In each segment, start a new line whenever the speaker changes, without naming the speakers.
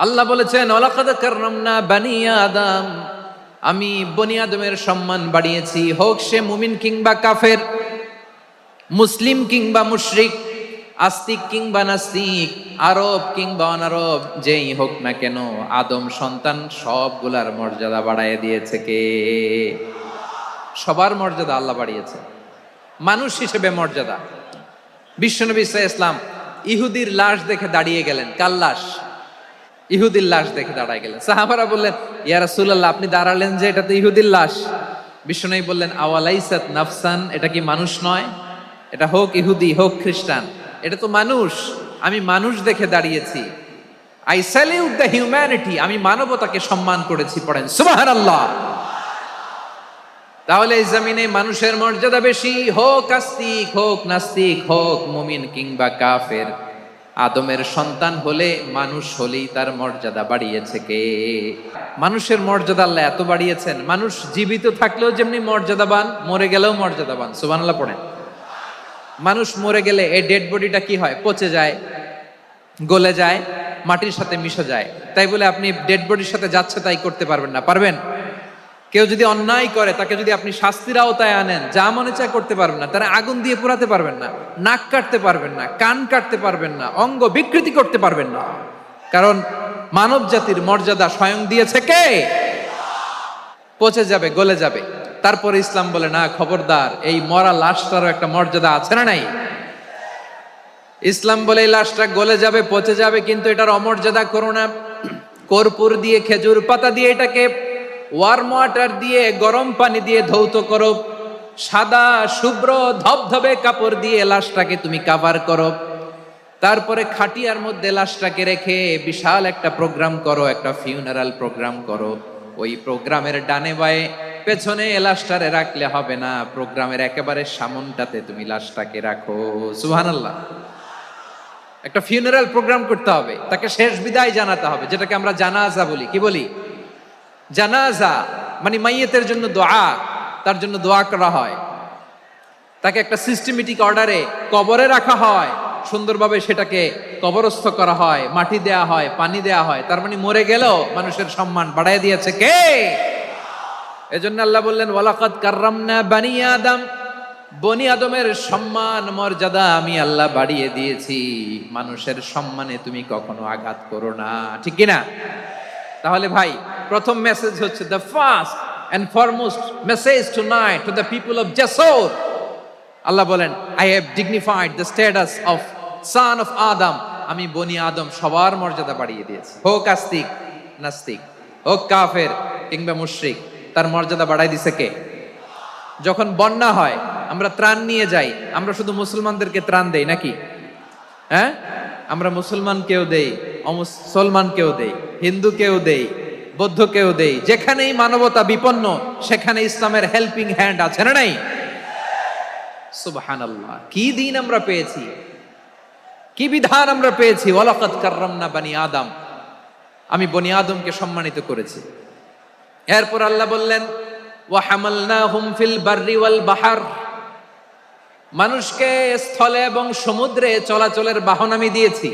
আল্লাহ বলেছেন ওয়ালাকাদ কাররামনা বানি আদম, আমি বনি আদমের সম্মান বাড়িয়েছি, হোক সে মুমিন কিংবা কাফের, মুসলিম কিংবা মুশরিক, আস্তিক কিংবা নাস্তিক, আরব কিংবা অনারব, যেই হোক না কেন আদম সন্তান সবগুলার মর্যাদা বাড়ায় দিয়েছে কে? সবার মর্যাদা আল্লাহ বাড়িয়েছে। মানুষ হিসেবে মর্যাদা। বিশ্বনবী সাল্লাল্লাহু আলাইহি ওয়াসাল্লাম ইহুদির লাশ দেখে দাঁড়িয়ে গেলেন। কার লাশ? ইহুদির লাশ দেখে দাঁড়ায় গেলেন। সাহাবারা বললেন, ইয়া রাসূলুল্লাহ, আপনি দাঁড়ালেন যে, এটা তো ইহুদির লাশ। বিশ্বনবী বললেন, আওয়ালাইসাত নাফসান, এটা কি মানুষ নয়? এটা হোক ইহুদি হোক খ্রিস্টান, এটা তো মানুষ। আমি মানুষ দেখে দাঁড়িয়েছি। আই স্যালিউট দ্য হিউম্যানিটি, আমি মানবতাকে সম্মান করেছি। পড়েন সুবহানাল্লাহ। তাহলে এই জমিনে মানুষের মর্যাদা বেশি, হোক আস্তিক হোক নাস্তিক, হোক মুমিন কিংবা কাফের। আদমের সন্তান হলে, মানুষ হলেই তার মর্যাদা বাড়িয়েছে কে? মানুষের মর্যাদা আল্লাহ এত বাড়িয়েছেন, মানুষ জীবিত থাকলেও যেমনি মর্যাদাবান, মরে গেলেও মর্যাদাবান। সুবহানাল্লাহ পড়েন। মানুষ মরে গেলে এই ডেড বডিটা কি হয়? পচে যায়, গলে যায়, মাটির সাথে মিশে যায়। তাই বলে আপনি ডেড বডির সাথে যাচ্ছে তাই করতে পারবেন না। পারবেন? কেউ যদি অন্যায় করে, তাকে যদি আপনি শাস্তির আওতায় আনেন, যা মনে চায় করতে পারবেন না। তারা আগুন দিয়ে পোড়াতে পারবেন না, নাক কাটতে পারবেন না, কান কাটতে পারবেন না, অঙ্গ বিকৃতি করতে পারবেন না। কারণ মানব জাতির মর্যাদা স্বয়ং দিয়েছে কে? পচে যাবে, গলে যাবে। তারপরে ইসলাম বলে, না খবরদার, এই মরা লাশটারও একটা মর্যাদা আছে না নাই? ইসলাম বলে এই লাশটা গলে যাবে, পচে যাবে, কিন্তু এটার অমর্যাদা করো না। কর্পূর দিয়ে, খেজুর পাতা দিয়ে, এটাকে ওয়ার্ম ওয়াটার দিয়ে, গরম পানি দিয়ে ধৌত করো। সাদা শুভ্র ধবধবে কাপড় দিয়ে লাশটাকে তুমি কাভার করো। তারপরে খাটিয়ার মধ্যে লাশটাকে রেখে বিশাল একটা প্রোগ্রাম করো, একটা ফিউনারাল প্রোগ্রাম করো। ওই প্রোগ্রামের ডানে বায়ে পেছনে লাশটারে রাখলে হবে না, প্রোগ্রামের একেবারে সামনটাতে তুমি লাশটাকে রাখো। সুবহানাল্লাহ। একটা ফিউনারাল প্রোগ্রাম করতে হবে, তাকে শেষ বিদায় জানাতে হবে, যেটাকে আমরা জানাজা বলি। কি বলি? জানাজা মানে মাইয়েতের জন্য দোয়া, তার জন্য দোয়া করা হয়। তাকে একটা সিস্টেমেটিক অর্ডারে কবরে রাখা হয়, সুন্দরভাবে সেটাকে কবরস্থ করা হয়, মাটি দেয়া হয়, পানি দেয়া হয়। তার মানে মরে গেলেও মানুষের সম্মান বাড়ায় দিয়েছে কে? এজন্য আল্লাহ বললেন ওয়ালাকাদ কাররামনা বানি আদম, বনি আদমের সম্মান মর্যাদা আমি আল্লাহ বাড়িয়ে দিয়েছি। মানুষের সম্মানে তুমি কখনো আঘাত করো না, ঠিক কিনা? তাহলে ভাই, প্রথম মেসেজ হচ্ছে, the first and foremost message tonight to the people of Jashore. আল্লাহ বলেন, I have dignified the status of son of Adam. আমি বনি আদম সবার মর্যাদা বাড়িয়ে দিয়েছি, হোক আস্তিক নাস্তিক, হোক কাফের কিংবা মুশরিক, তার মর্যাদা বাড়াই দিছে কে? যখন বন্যা হয়, আমরা ত্রাণ নিয়ে যাই, আমরা শুধু মুসলমানদেরকে ত্রাণ দেই নাকি? হ্যাঁ, আমরা মুসলমানকেও দেই, অমুসলমানকেও দেই, হিন্দুকেও দেই, বৌদ্ধকেও দেই। যেখানেই মানবতা বিপন্ন, সেখানে ইসলামের হেল্পিং হ্যান্ড আছে না নাই? সুবহানাল্লাহ। কি দিন আমরা পেয়েছি, কি বিধান আমরা পেয়েছি। ওয়ালাকাদ কাররামনা বানি আদম, আমি বনি আদমকে সম্মানিত করেছি। এরপর আল্লাহ বললেন, ওয়া হামালনাহুম ফিল বাররি ওয়াল বাহর, মানুষকে স্থলে এবং সমুদ্রে চলাচলের বাহন আমি দিয়েছি।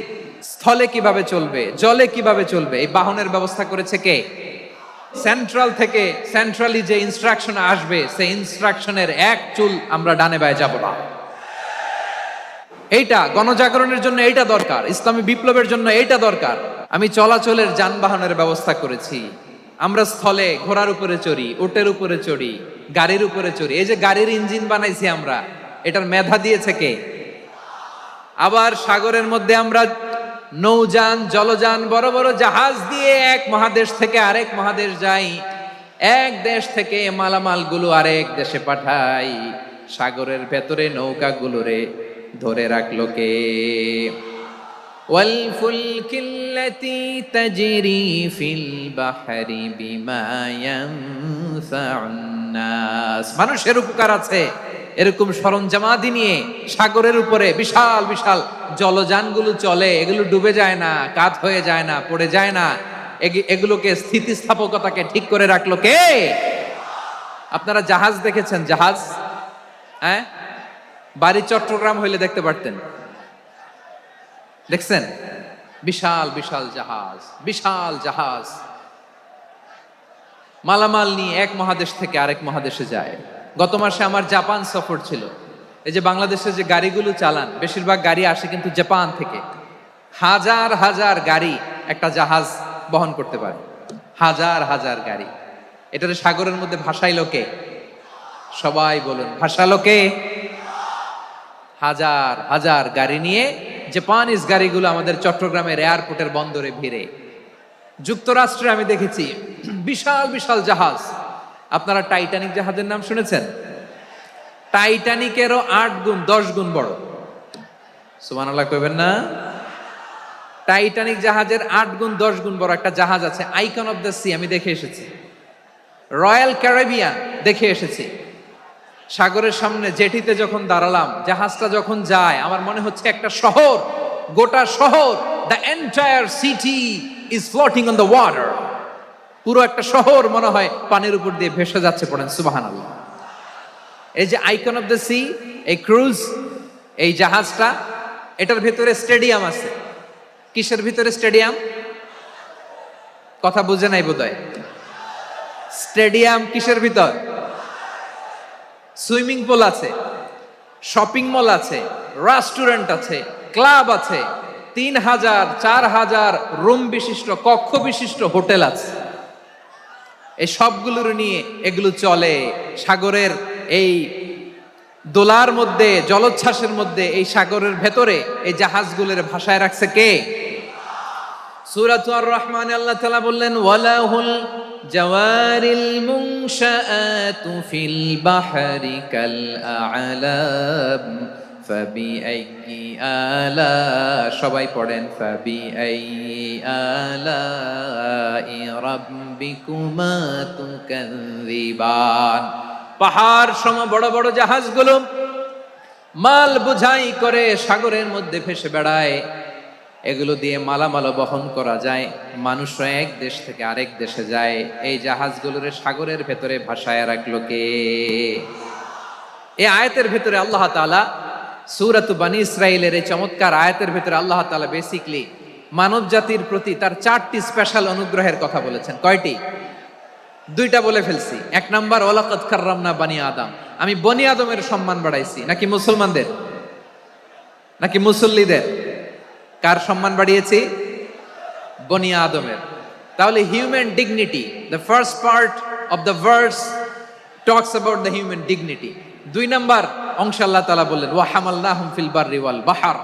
স্থলে কিভাবে চলবে, জলে কিভাবে চলবে, এই বাহনের ব্যবস্থা করেছে কে? সেন্ট্রাল থেকে, সেন্ট্রালি যে ইনস্ট্রাকশন আসবে, সেই ইনস্ট্রাকশনের এক চুল আমরা ডানে বায়ে যাব না। এইটা গণজাগরণের জন্য এইটা দরকার, ইসলামী বিপ্লবের জন্য এইটা দরকার। আমি চলাচলের যানবাহনের ব্যবস্থা করেছি। আমরা স্থলে ঘোড়ার উপরে চড়ি, উটের উপরে চড়ি, গাড়ির উপরে চড়ি। এই যে গাড়ির ইঞ্জিন বানাইছি আমরা, এটার মেধা দিয়েছে কে? আবার সাগরের মধ্যে আমরা নৌযান, জলযান, বড় বড় জাহাজ দিয়ে এক মহাদেশ থেকে আরেক মহাদেশ যাই, এক দেশ থেকে মালামাল গুলো আরেক দেশে পাঠাই। সাগরের ভেতরে নৌকাগুলোরে ধরে রাখলো কে? ওয়াল ফুলকিল্লাতি তাজরি ফিল বাহরি বিমা ইয়ানফাউন নাস। মানুষের উপকার আছে এরকম সরঞ্জামাদি নিয়ে সাগরের উপরে বিশাল বিশাল জলযানগুলো চলে। এগুলো ডুবে যায় না, কাত হয়ে যায় না, পড়ে যায় না। এগুলোকে স্থিতিস্থাপকতাকে ঠিক করে রাখলো কে? আপনারা জাহাজ দেখেছেন? জাহাজ, হ্যাঁ, বাড়ি চট্টগ্রাম হইলে দেখতে পারতেন। দেখছেন? বিশাল বিশাল জাহাজ, বিশাল জাহাজ মালামাল নিয়ে এক মহাদেশ থেকে আরেক মহাদেশে যায়। গত মাসে আমার জাপান সফর ছিল। এই যে বাংলাদেশে যে গাড়িগুলো চালান, বেশিরভাগ গাড়ি আসে কিন্তু জাপান থেকে। হাজার হাজার গাড়ি একটা জাহাজ বহন করতে পারে, হাজার হাজার গাড়ি। এটারে সাগরের মধ্যে ভাসাইলো কে? সবাই বলুন, ভাসালো কে? হাজার হাজার গাড়ি নিয়ে জাপানিজ গাড়িগুলো আমাদের চট্টগ্রামের এয়ারপোর্টের বন্দরে ভিড়ে। যুক্তরাষ্ট্রে আমি দেখেছি বিশাল বিশাল জাহাজ। আপনারা টাইটানিক জাহাজের নাম শুনেছেন? টাইটানিকেরও 8 গুণ 10 গুণ বড়। সুবহানাল্লাহ কইবেন না? টাইটানিক জাহাজের 8 গুণ 10 গুণ বড় একটা জাহাজ আছে, আইকন অফ দ্য সি, আমি দেখে এসেছি। রয়্যাল ক্যারিবিয়ান দেখে এসেছি। সাগরের সামনে জেটিতে যখন দাঁড়ালাম, জাহাজটা যখন যায়, আমার মনে হচ্ছে একটা শহর, গোটা শহর, the entire city is floating on the water. পুরো একটা শহর মনে হয় পানির উপর দিয়ে ভেসে যাচ্ছে। পড়েন সুবহানাল্লাহ। এই যে আইকন অফ দ্য সি, এই ক্রুজ, এই জাহাজটা, এটার ভিতরে স্টেডিয়াম আছে। কিসের ভিতরে স্টেডিয়াম? কথা বুঝে নাই বোধহয়। স্টেডিয়াম কিসের ভিতর? সুইমিং পুল আছে, শপিং মল আছে, রেস্টুরেন্ট আছে, ক্লাব আছে, 3000 4000 রুম বিশিষ্ট, কক্ষ বিশিষ্ট হোটেল আছে। এই সবগুলোর নিয়ে এগুলো চলে সাগরের এই দোলার মধ্যে, জলোচ্ছ্বাসের মধ্যে। এই সাগরের ভেতরে এই জাহাজগুলোর ভাষায় রাখছে কে? সূরাত আর-রহমানে আল্লাহ তাআলা বললেন, ওয়ালাহুল জাওয়ারিল মুনশাআতু ফিল বাহরি কাল আ'লাম ফাবিআইয়ি আলা, সবাই পড়েন, ফাবিআইয়ি আলাই রাব্বিকুমা তুকাযযিবান। পাহাড় সম বড় বড় জাহাজগুলো মাল বোঝাই করে সাগরের মধ্যে ভেসে বেড়ায়। এগুলো দিয়ে মালামাল বহন করা যায়, মানুষরা এক দেশ থেকে আরেক দেশে যায়। এই জাহাজগুলোর সাগরের ভেতরে ভাসায় রাখলো কে? এই আয়াতের ভেতরে আল্লাহ তাআলা সূরাত বনী ইসরাঈলের এই চমৎকার আয়াতের ভেতরে আল্লাহ তাআলা বেসিক্যালি মানব জাতির প্রতি তার 4টি স্পেশাল অনুগ্রহের কথা বলেছেন। কয়টি? 2টা বলে ফেলছি। 1 নাম্বার, ওয়ালাকাদ কাররামনা বানি আদম, আমি বনি আদমের সম্মান বাড়াইছি। নাকি মুসলমানদের? নাকি মুসল্লিদের? কার সম্মান বাড়িয়েছি? বনি আদমের। তাহলে human dignity, the first part of the verse talks about the human dignity. 2 number অংশ আল্লাহ তাআলা বললেন, ওয়া হামালনাহুম ফিল বাররি ওয়াল বাহর,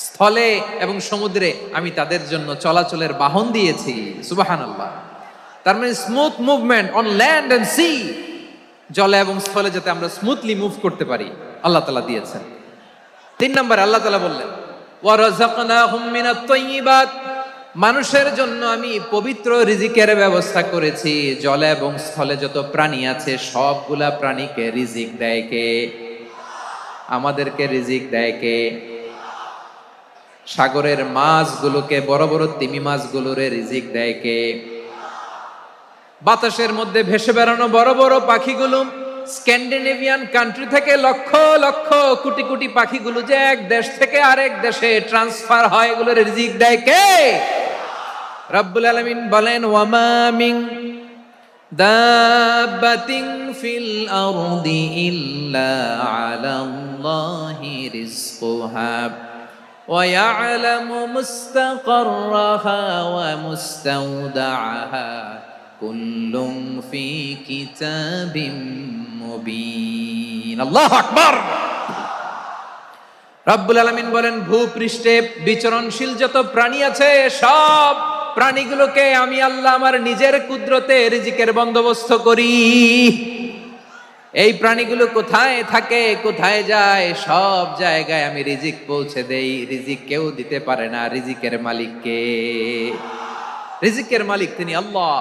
স্থলে এবং সমুদ্রে আমি তাদের জন্য চলাচলের বাহন দিয়েছি। সুবহানাল্লাহ। তার মানে smooth movement on land and sea, জলে এবং স্থলে যাতে আমরা স্মুথলি মুভ করতে পারি আল্লাহ তাআলা দিয়েছেন। 3 নাম্বার আল্লাহ তাআলা বললেন, ওয়া রাযাকনাহুম মিনাত তাইয়্যিবাত, মানুষের জন্য আমি পবিত্র রিজিকের ব্যবস্থা করেছি। জলে এবং স্থলে যত প্রাণী আছে সবগুলা প্রাণীকে রিজিক দেয় কে? আমাদেরকে রিজিক দেয় কে? সাগরের মাছগুলোকে, বড় বড় তিমি মাছগুলোরে রিজিক দেয় কে? বাতাসের মধ্যে ভেসে বেড়ানো বড় বড় পাখিগুলো, স্ক্যান্ডিনেভিয়ান কান্ট্রি থেকে লক্ষ লক্ষ কোটি কোটি পাখিগুলো যে এক দেশ থেকে আরেক দেশে ট্রান্সফার হয়, এগুলোর রিজিক দেয় কে? রব্বুল আলামিন বলেন, ওয়ামা মিন দাব্বাতিন ফিল আরদি ইল্লা আলাল্লাহি রিজকুহা ওয়া ইয়ালামু মুস্তাকাররাহা ওয়া মুস্তাওদাআহা কুল্লুম ফি কিতাবিম মুবিন। আল্লাহু আকবার। রব্বুল আলামিন বলেন, ভূপৃষ্ঠে বিচরণশীল যত প্রাণী আছে সব প্রাণীগুলোকে আমি আল্লাহ আমার নিজের কুদরতে রিজিকের বন্দোবস্ত করি। এই প্রাণীগুলো কোথায় থাকে, কোথায় যায়, সব জায়গায় আমি রিজিক পৌঁছে দেই। রিজিক কেউ দিতে পারে না, রিজিকের মালিক কে? রিজিকের মালিক তিনি আল্লাহ।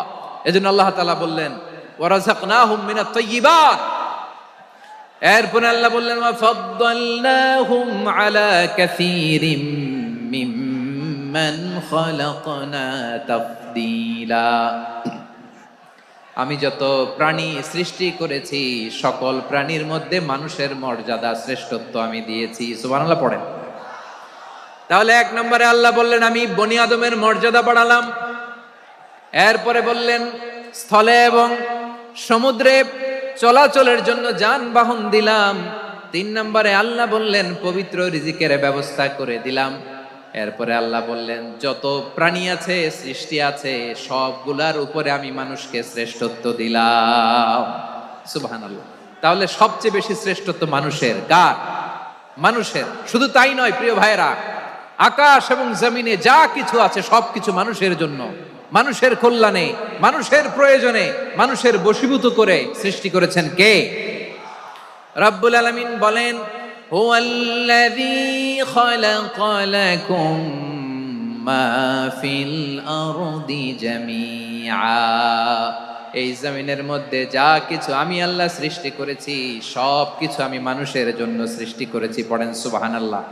এজন্য আল্লাহ তাআলা বললেন, ওয়া রাযাকনাহুম মিনাত তাইয়্যিবাত। এরপর আল্লাহ বললেন, ওয়া ফাদ্দালনাহুম আলা কাসীরিম মিম্মান খালাকনা তাফদীলা। আমি যত প্রাণী সৃষ্টি করেছি সকল প্রাণীর মধ্যে মানুষের মর্যাদা, শ্রেষ্ঠত্ব আমি দিয়েছি। সুবহানাল্লাহ পড়েন। তাহলে এক নম্বরে আল্লাহ বললেন আমি বনি আদমের মর্যাদা বাড়ালাম। এরপরে বললেন স্থলে এবং সমুদ্রে চলাচলের জন্য যানবাহন দিলাম। 3 নম্বরে আল্লাহ বললেন পবিত্র রিজিকের ব্যবস্থা করে দিলাম। এরপরে আল্লাহ বললেন যত প্রাণী আছে সৃষ্টি আছে সবগুলার উপরে আমি মানুষকে শ্রেষ্ঠত্ব দিলাম। সুবহানাল্লাহ। তাহলে সবচেয়ে বেশি শ্রেষ্ঠত্ব মানুষের। কার? মানুষের। শুধু তাই নয় প্রিয় ভাইরা, আকাশ এবং জমিনে যা কিছু আছে সবকিছু মানুষের জন্য, মানুষের কল্যাণে, মানুষের প্রয়োজনে, মানুষের বশীভূত করে সৃষ্টি করেছেন কে? রব্বুল আলামিন বলেন হুয়াল্লাযী খালাকা লাকুম মা ফিল আরদি জামিআ। এই জমিনের মধ্যে যা কিছু আমি আল্লাহ সৃষ্টি করেছি সব কিছু আমি মানুষের জন্য সৃষ্টি করেছি। পড়েন সুবহানাল্লাহ।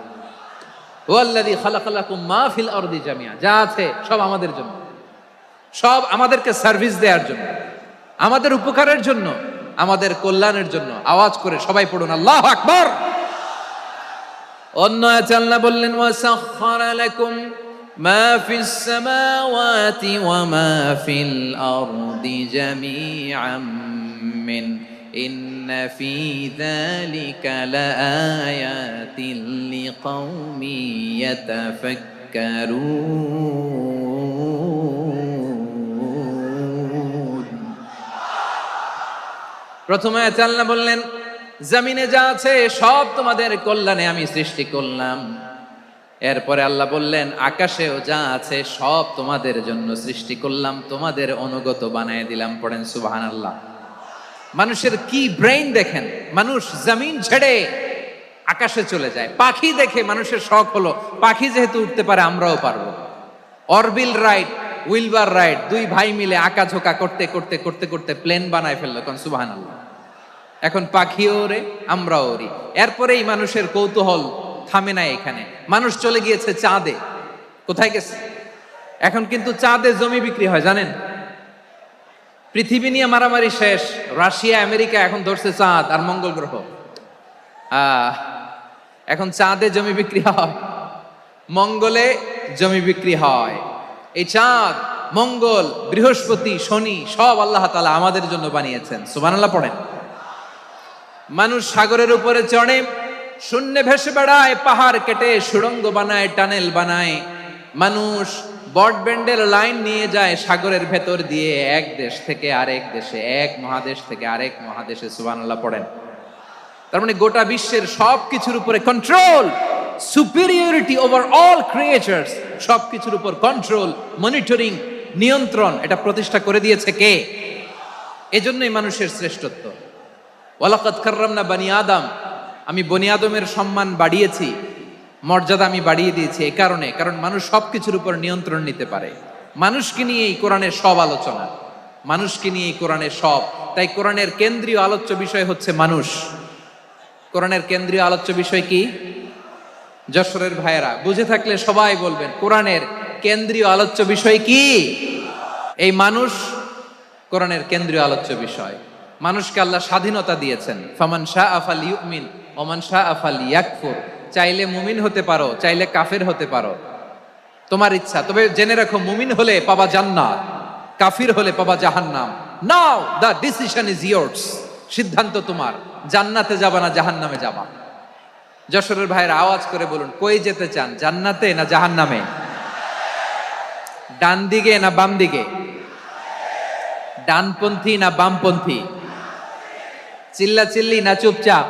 হুয়াল্লাযী খালাকা লাকুম মা ফিল আরদি জামিআ। যা আছে সব আমাদের জন্য, সব আমাদেরকে সার্ভিস দেওয়ার জন্য, আমাদের উপকারের জন্য, আমাদের কল্যাণের জন্য। আওয়াজ করে সবাই পড়ুন আল্লাহু আকবার। অন্য আয়াতে আল্লাহ বললেন ওয়াসাখখারা লাকুম মা ফিস সামাওয়াতি ওয়া মা ফিল আরদি জামিআম মিন ইন্না ফি যালিকা লাআয়াতিন লিকাউমিন ইয়াতাফাক্কারুন। প্রথমে আল্লাহ বললেন জমিনে যা আছে সব তোমাদের কল্যাণে আমি সৃষ্টি করলাম। এরপরে আল্লাহ বললেন আকাশেও যা আছে সব তোমাদের জন্য সৃষ্টি করলাম, তোমাদের অনুগত বানায় দিলাম। পড়েন সুবহানাল্লাহ। মানুষের কি ব্রেইন দেখেন, মানুষ জমিন ছেড়ে আকাশে চলে যায়। পাখি দেখে মানুষের শখ হলো পাখি যেহেতু উঠতে পারে আমরাও পারবো। অরবিল রাইট, উইলবার রাইট, 2 ভাই মিলে আঁকাঝোঁকা করতে করতে করতে করতে প্লেন বানায় ফেললো। কোন সুবহানাল্লাহ। এখন পাখিও ওরে আমরাও ওরি। এরপরেই মানুষের কৌতূহল থামে না এখানে। মানুষ চলে গিয়েছে চাঁদে। কোথায় গেছে? এখন কিন্তু চাঁদে জমি বিক্রি হয় জানেন। পৃথিবী নিয়ে মারামারি শেষ। রাশিয়া আমেরিকা এখন ধরছে চাঁদ আর মঙ্গল গ্রহ। এখন চাঁদে জমি বিক্রি হয়, মঙ্গলে জমি বিক্রি হয়। এই চাঁদ, মঙ্গল, বৃহস্পতি, শনি সব আল্লাহ তাআলা আমাদের জন্য বানিয়েছেন। সুবহানাল্লাহ পড়েন। মানুষ সাগরের উপরে চড়ে, শূন্যে ভেসে বেড়ায়, পাহাড় কেটে সুড়ঙ্গ বানায়, টানেল বানায়। মানুষ ব্রডব্যান্ডের লাইন নিয়ে যায় সাগরের ভেতর দিয়ে, এক দেশ থেকে আরেক দেশে, এক মহাদেশ থেকে আরেক মহাদেশে। সুবহানাল্লাহ পড়েন। তার মানে গোটা বিশ্বের সব কিছুর উপরে control, superiority over all creatures, সব কিছুর উপর কন্ট্রোল, মনিটরিং, নিয়ন্ত্রণ এটা প্রতিষ্ঠা করে দিয়েছে কে? এজন্যই মানুষের শ্রেষ্ঠত্ব। ওয়ালাকাদ কাররামনা বানি আদম, আমি বনি আদমের সম্মান বাড়িয়েছি, মর্যাদা আমি বাড়িয়ে দিয়েছি এই কারণে, কারণ মানুষ সবকিছুর উপর নিয়ন্ত্রণ নিতে পারে। মানুষকে নিয়েই কোরআনের সব আলোচনা, মানুষকে নিয়েই কোরআনের সব। তাই কোরআনের কেন্দ্রীয় আলোচ্য বিষয় হচ্ছে মানুষ। কোরআনের কেন্দ্রীয় আলোচ্য বিষয় কি? যশোরের ভাইয়েরা বুঝে থাকলে সবাই বলবেন কোরআনের কেন্দ্রীয় আলোচ্য বিষয় কি? এই মানুষ কোরআনের কেন্দ্রীয় আলোচ্য বিষয়। মানুষকে আল্লাহ স্বাধীনতা দিয়েছেন। ফামান শাআ ফালইউমিন ওয়া মান শাআ ফালইয়াকফুর। চাইলে মুমিন হতে পারো, চাইলে কাফের হতে পারো, তোমার ইচ্ছা। তবে জেনে রাখো মুমিন হলে পাবা জান্নাত, কাফির হলে পাবা জাহান্নাম। নাও দ্য ডিসিশন ইজ ইয়ার্স। সিদ্ধান্ত তোমার, জান্নাতে যাবা না জাহান্নামে যাবা। যশোরের ভাইয়ের আওয়াজ করে বলুন কই যেতে চান, জান্নাতে না জাহান্নামে? ডান দিকে না বাম দিকে? ডানপন্থী না বামপন্থী? চিল্লাচিল্লি না চুপচাপ?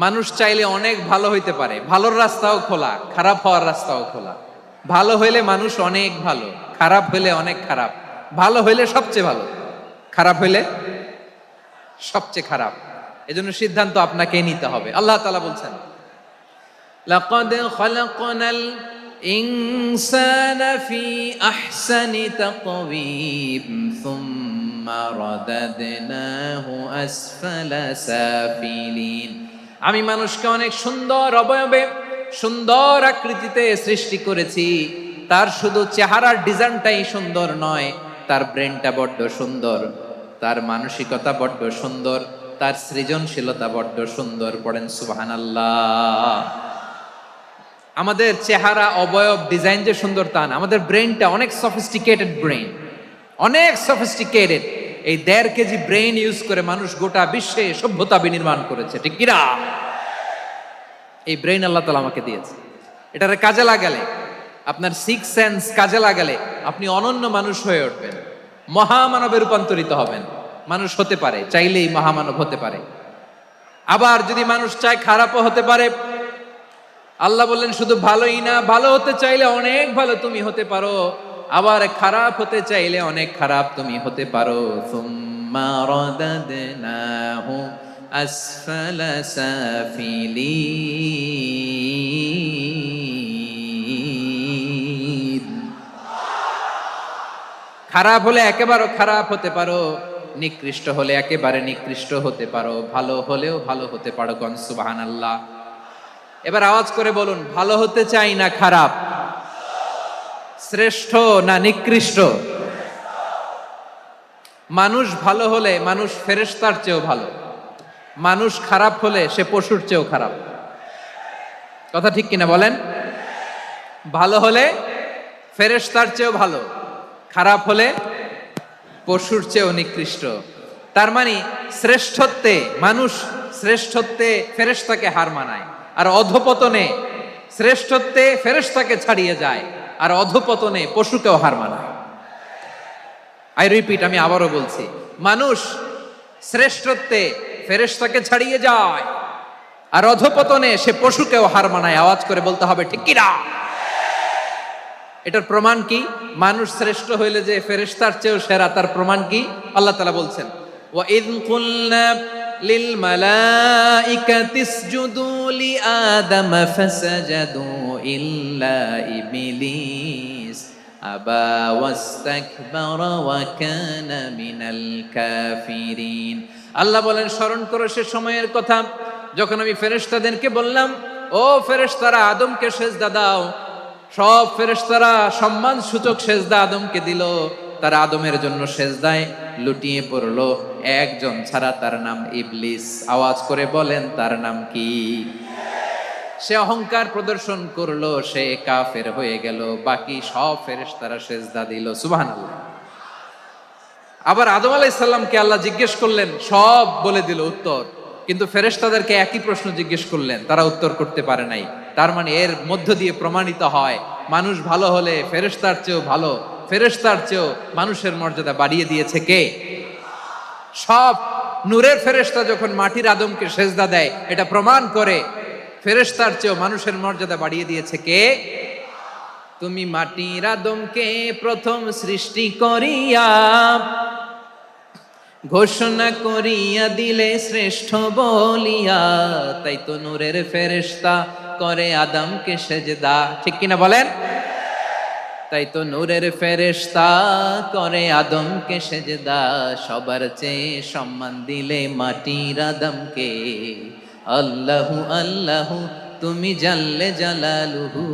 মানুষ চাইলে অনেক ভালো হইতে পারে, ভালোর রাস্তাও খোলা, খারাপ হওয়ার রাস্তাও খোলা। ভালো হইলে মানুষ অনেক ভালো, খারাপ হইলে অনেক খারাপ। ভালো হইলে সবচেয়ে ভালো, খারাপ হইলে সবচেয়ে খারাপ। এজন্য সিদ্ধান্ত আপনাকে নিতে হবে। আল্লাহ তাআলা বলছেন লাকাদ খালাকনাল ইনসানা ফি আহসানি তাকওয়িম সুম্মা রাদাদনাহু আসফালা সাফিলিন। আমি মানুষকে অনেক সুন্দর অবয়বে, সুন্দর আকৃতিতে সৃষ্টি করেছি। তার শুধু চেহারার ডিজাইনটাই সুন্দর নয়, তার ব্রেনটা বড্ড সুন্দর, তার মানসিকতা বড্ড সুন্দর, তার সৃজনশীলতা বড্ড সুন্দর। পড়েন সুবহানাল্লাহ। আমাদের চেহারা, অবয়ব, ডিজাইন যে সুন্দর তা না, আমাদের ব্রেনটা অনেক সফিস্টিকেটেড ব্রেন, অনেক সফিস্টিকেটেড। এই 1.5 কেজি ব্রেন ইউজ করে মানুষ গোটা বিশ্বে সভ্যতা বিনির্মাণ করেছে, ঠিক কিনা? এই ব্রেন আল্লাহ তাআলা আমাকে দিয়েছে। এটারে কাজে লাগালে, আপনার সিক্স সেন্স কাজে লাগালে আপনি অনন্য মানুষ হয়ে উঠবেন, মহামানবে রূপান্তরিত হবেন। মানুষ হতে পারে, চাইলেই মহামানব হতে পারে। আবার যদি মানুষ চায় খারাপও হতে পারে। আল্লাহ বললেন শুধু ভালোই না, ভালো হতে চাইলে অনেক ভালো তুমি হতে পারো, আবার খারাপ হতে চাইলে অনেক খারাপ তুমি হতে পারো। সুম্মা রাদাদনাহু আসফালা সাফিলিন। খারাপ হলে একেবারে খারাপ হতে পারো, নিকৃষ্ট হলে একেবারে নিকৃষ্ট হতে পারো, ভালো হলেও ভালো হতে পারো। গণ সুবহানাল্লাহ। এবার আওয়াজ করে বলুন, ভালো হতে চাই না খারাপ? শ্রেষ্ঠ না নিকৃষ্ট? মানুষ ভালো হলে মানুষ ফেরেশতার চেয়েও ভালো, মানুষ খারাপ হলে সে পশুর চেয়েও খারাপ। কথা ঠিক কিনা বলেন? ভালো হলে ফেরেশতার চেয়েও ভালো, খারাপ হলে পশুর চেয়েও নিকৃষ্ট। তার মানে শ্রেষ্ঠত্বে মানুষ, শ্রেষ্ঠত্বে ফেরেশতাকে হার মানায়, আর অধপতনে শ্রেষ্ঠত্বে ফেরেশতাকে ছাড়িয়ে যায়, আর অধপতনে পশুকেও হার মানায়। আই রিপিট, আমি আবারও বলছি, মানুষ শ্রেষ্ঠত্বে ফেরেশতাকে ছাড়িয়ে যায়, আর অধপতনে সে পশুকেও হার মানায়। আওয়াজ করে বলতে হবে ঠিক কিনা? এটার প্রমাণ কি? মানুষ শ্রেষ্ঠ হইলে যে ফেরেশতার চেয়েও সেরা, তার প্রমাণ কি? আল্লাহ তাআলা বলছেন, ওয়া ইয কুলনা লিল মালাইকাতি ইসজুদু লি আদম ফাসাজাদু ইল্লা ইবলিস আবা ওয়াস্তাকবারা ওয়া কানা মিনাল কাফিরিন। আল্লাহ বলেন, স্মরণ করো সে সময়ের কথা যখন আমি ফেরেশতাদেরকে বললাম, ও ফেরেশতারা আদমকে সেজদা দাও। সব ফেরেশতারা সম্মান সূচক সেজদা আদমকে দিল, তারা আদমের জন্য সেজদায় লুটিয়ে পড়লো, একজন ছাড়া, তার নাম ইবলিস। আওয়াজ করে বলেন তার নাম কি? সে অহংকার প্রদর্শন করলো, সে কাফের হয়ে গেল, বাকি সব ফেরেশতারা সেজদা দিল। সুবহানাল্লাহ। আবার আদম আলাইহিস সালামকে আল্লাহ জিজ্ঞেস করলেন, সব বলে দিল উত্তর, কিন্তু ফেরেশতাদেরকে একই প্রশ্ন জিজ্ঞেস করলেন, তারা উত্তর করতে পারে নাই। তার মানে এর মধ্য দিয়ে প্রমাণিত হয়, মানুষ ভালো হলে ফেরেশতার চেয়েও ভালো, ফেরেশতার চেয়েও মানুষের মর্যাদা বাড়িয়ে দিয়েছে কে? সব নূরের ফেরেশতা যখন মাটির আদমকে সেজদা দেয়, এটা প্রমাণ করে ফেরেশতার চেয়েও মানুষের মর্যাদা বাড়িয়ে দিয়েছে কে? তুমি মাটির আদমকে প্রথম সৃষ্টি করিয়া ঘোষণা করিয়া দিলে শ্রেষ্ঠ বলিয়া, তাই তো নূরের ফেরেশতা করে আদমকে সেজদা। ঠিক কিনা বলেন? তাই তো নূরের ফেরেশতা করে আদমকে সেজদা, সবার চেয়ে সম্মান দিলে মাটির আদমকে। আল্লাহু আল্লাহু তুমি জাল্লে জালালুহু,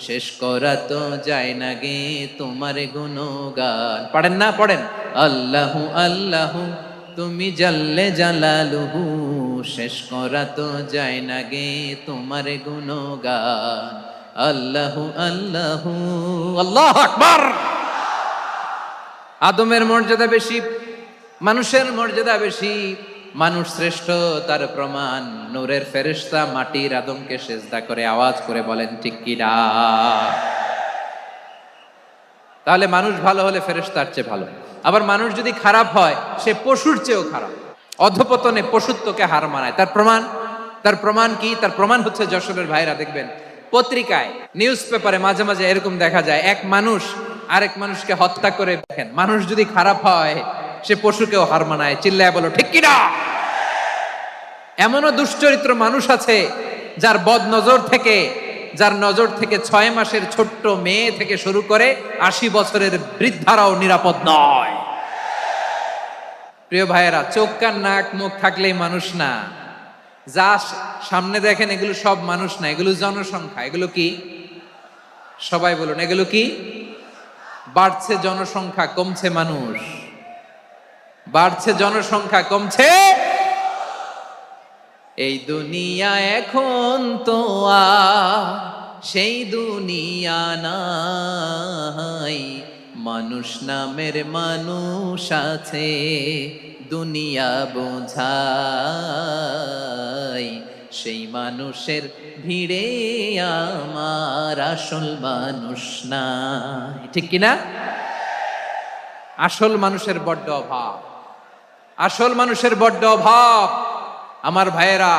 শেষ করা তো যায় না গে তোমার গুণগান। পড়েন না? পড়েন। আল্লাহু আল্লাহু তুমি জাল্লে জালালুহু, শেষ করা তো যায় না গে তোমার গুণগান। আল্লাহু আল্লাহু, আল্লাহু আকবার। আদমের মর্যাদা বেশি, মানুষের মর্যাদা বেশি, মানুষ শ্রেষ্ঠ তার প্রমাণ নূরের ফেরেশতা মাটির আদমকে সেজদা করে। আওয়াজ করে বলেন ঠিক কিনা? তাহলে মানুষ ভালো হলে ফেরেশতার চেয়ে ভালো, আবার মানুষ যদি খারাপ হয় সে পশুর চেয়েও খারাপ, অধপতনে পশুত্বকে হার মানায়। তার প্রমাণ, তার প্রমাণ কি? তার প্রমাণ হচ্ছে, যশোরের ভাইরা দেখবেন পত্রিকায়, নিউজ পেপারে মাঝে মাঝে এরকম দেখা যায়, এক মানুষ আরেক মানুষকে হত্যা করে। দেখেন, মানুষ যদি খারাপ হয় সে পশুকেও হার মানায়। চিল্লায় বলো ঠিক কিনা? এমনও দুশ্চরিত্র মানুষ আছে যার বদ নজর থেকে, যার নজর থেকে 6 মাসের ছোট্ট মেয়ে থেকে শুরু করে 80 বছরের বৃদ্ধারাও নিরাপদ নয়। প্রিয় ভাইয়েরা, চোখ কান নাক মুখ থাকলেই মানুষ না। যা সামনে দেখেন এগুলো সব মানুষ না, এগুলো জনসংখ্যা। এগুলো কি? সবাই বলুন, এগুলো কি? বাড়ছে জনসংখ্যা, কমছে মানুষ। বাড়ছে জনসংখ্যা, কমছে। এই দুনিয়া এখন তো আর সেই দুনিয়া নাই, মানুষ নামের মানুষ আছে, দুনিয়া বোঝাই, সেই মানুষের ভিড়ে আমার আসল মানুষ নাই। ঠিক কিনা? আসল মানুষের বড্ড অভাব, আসল মানুষের বড্ড অভাব। আমার ভাইয়েরা,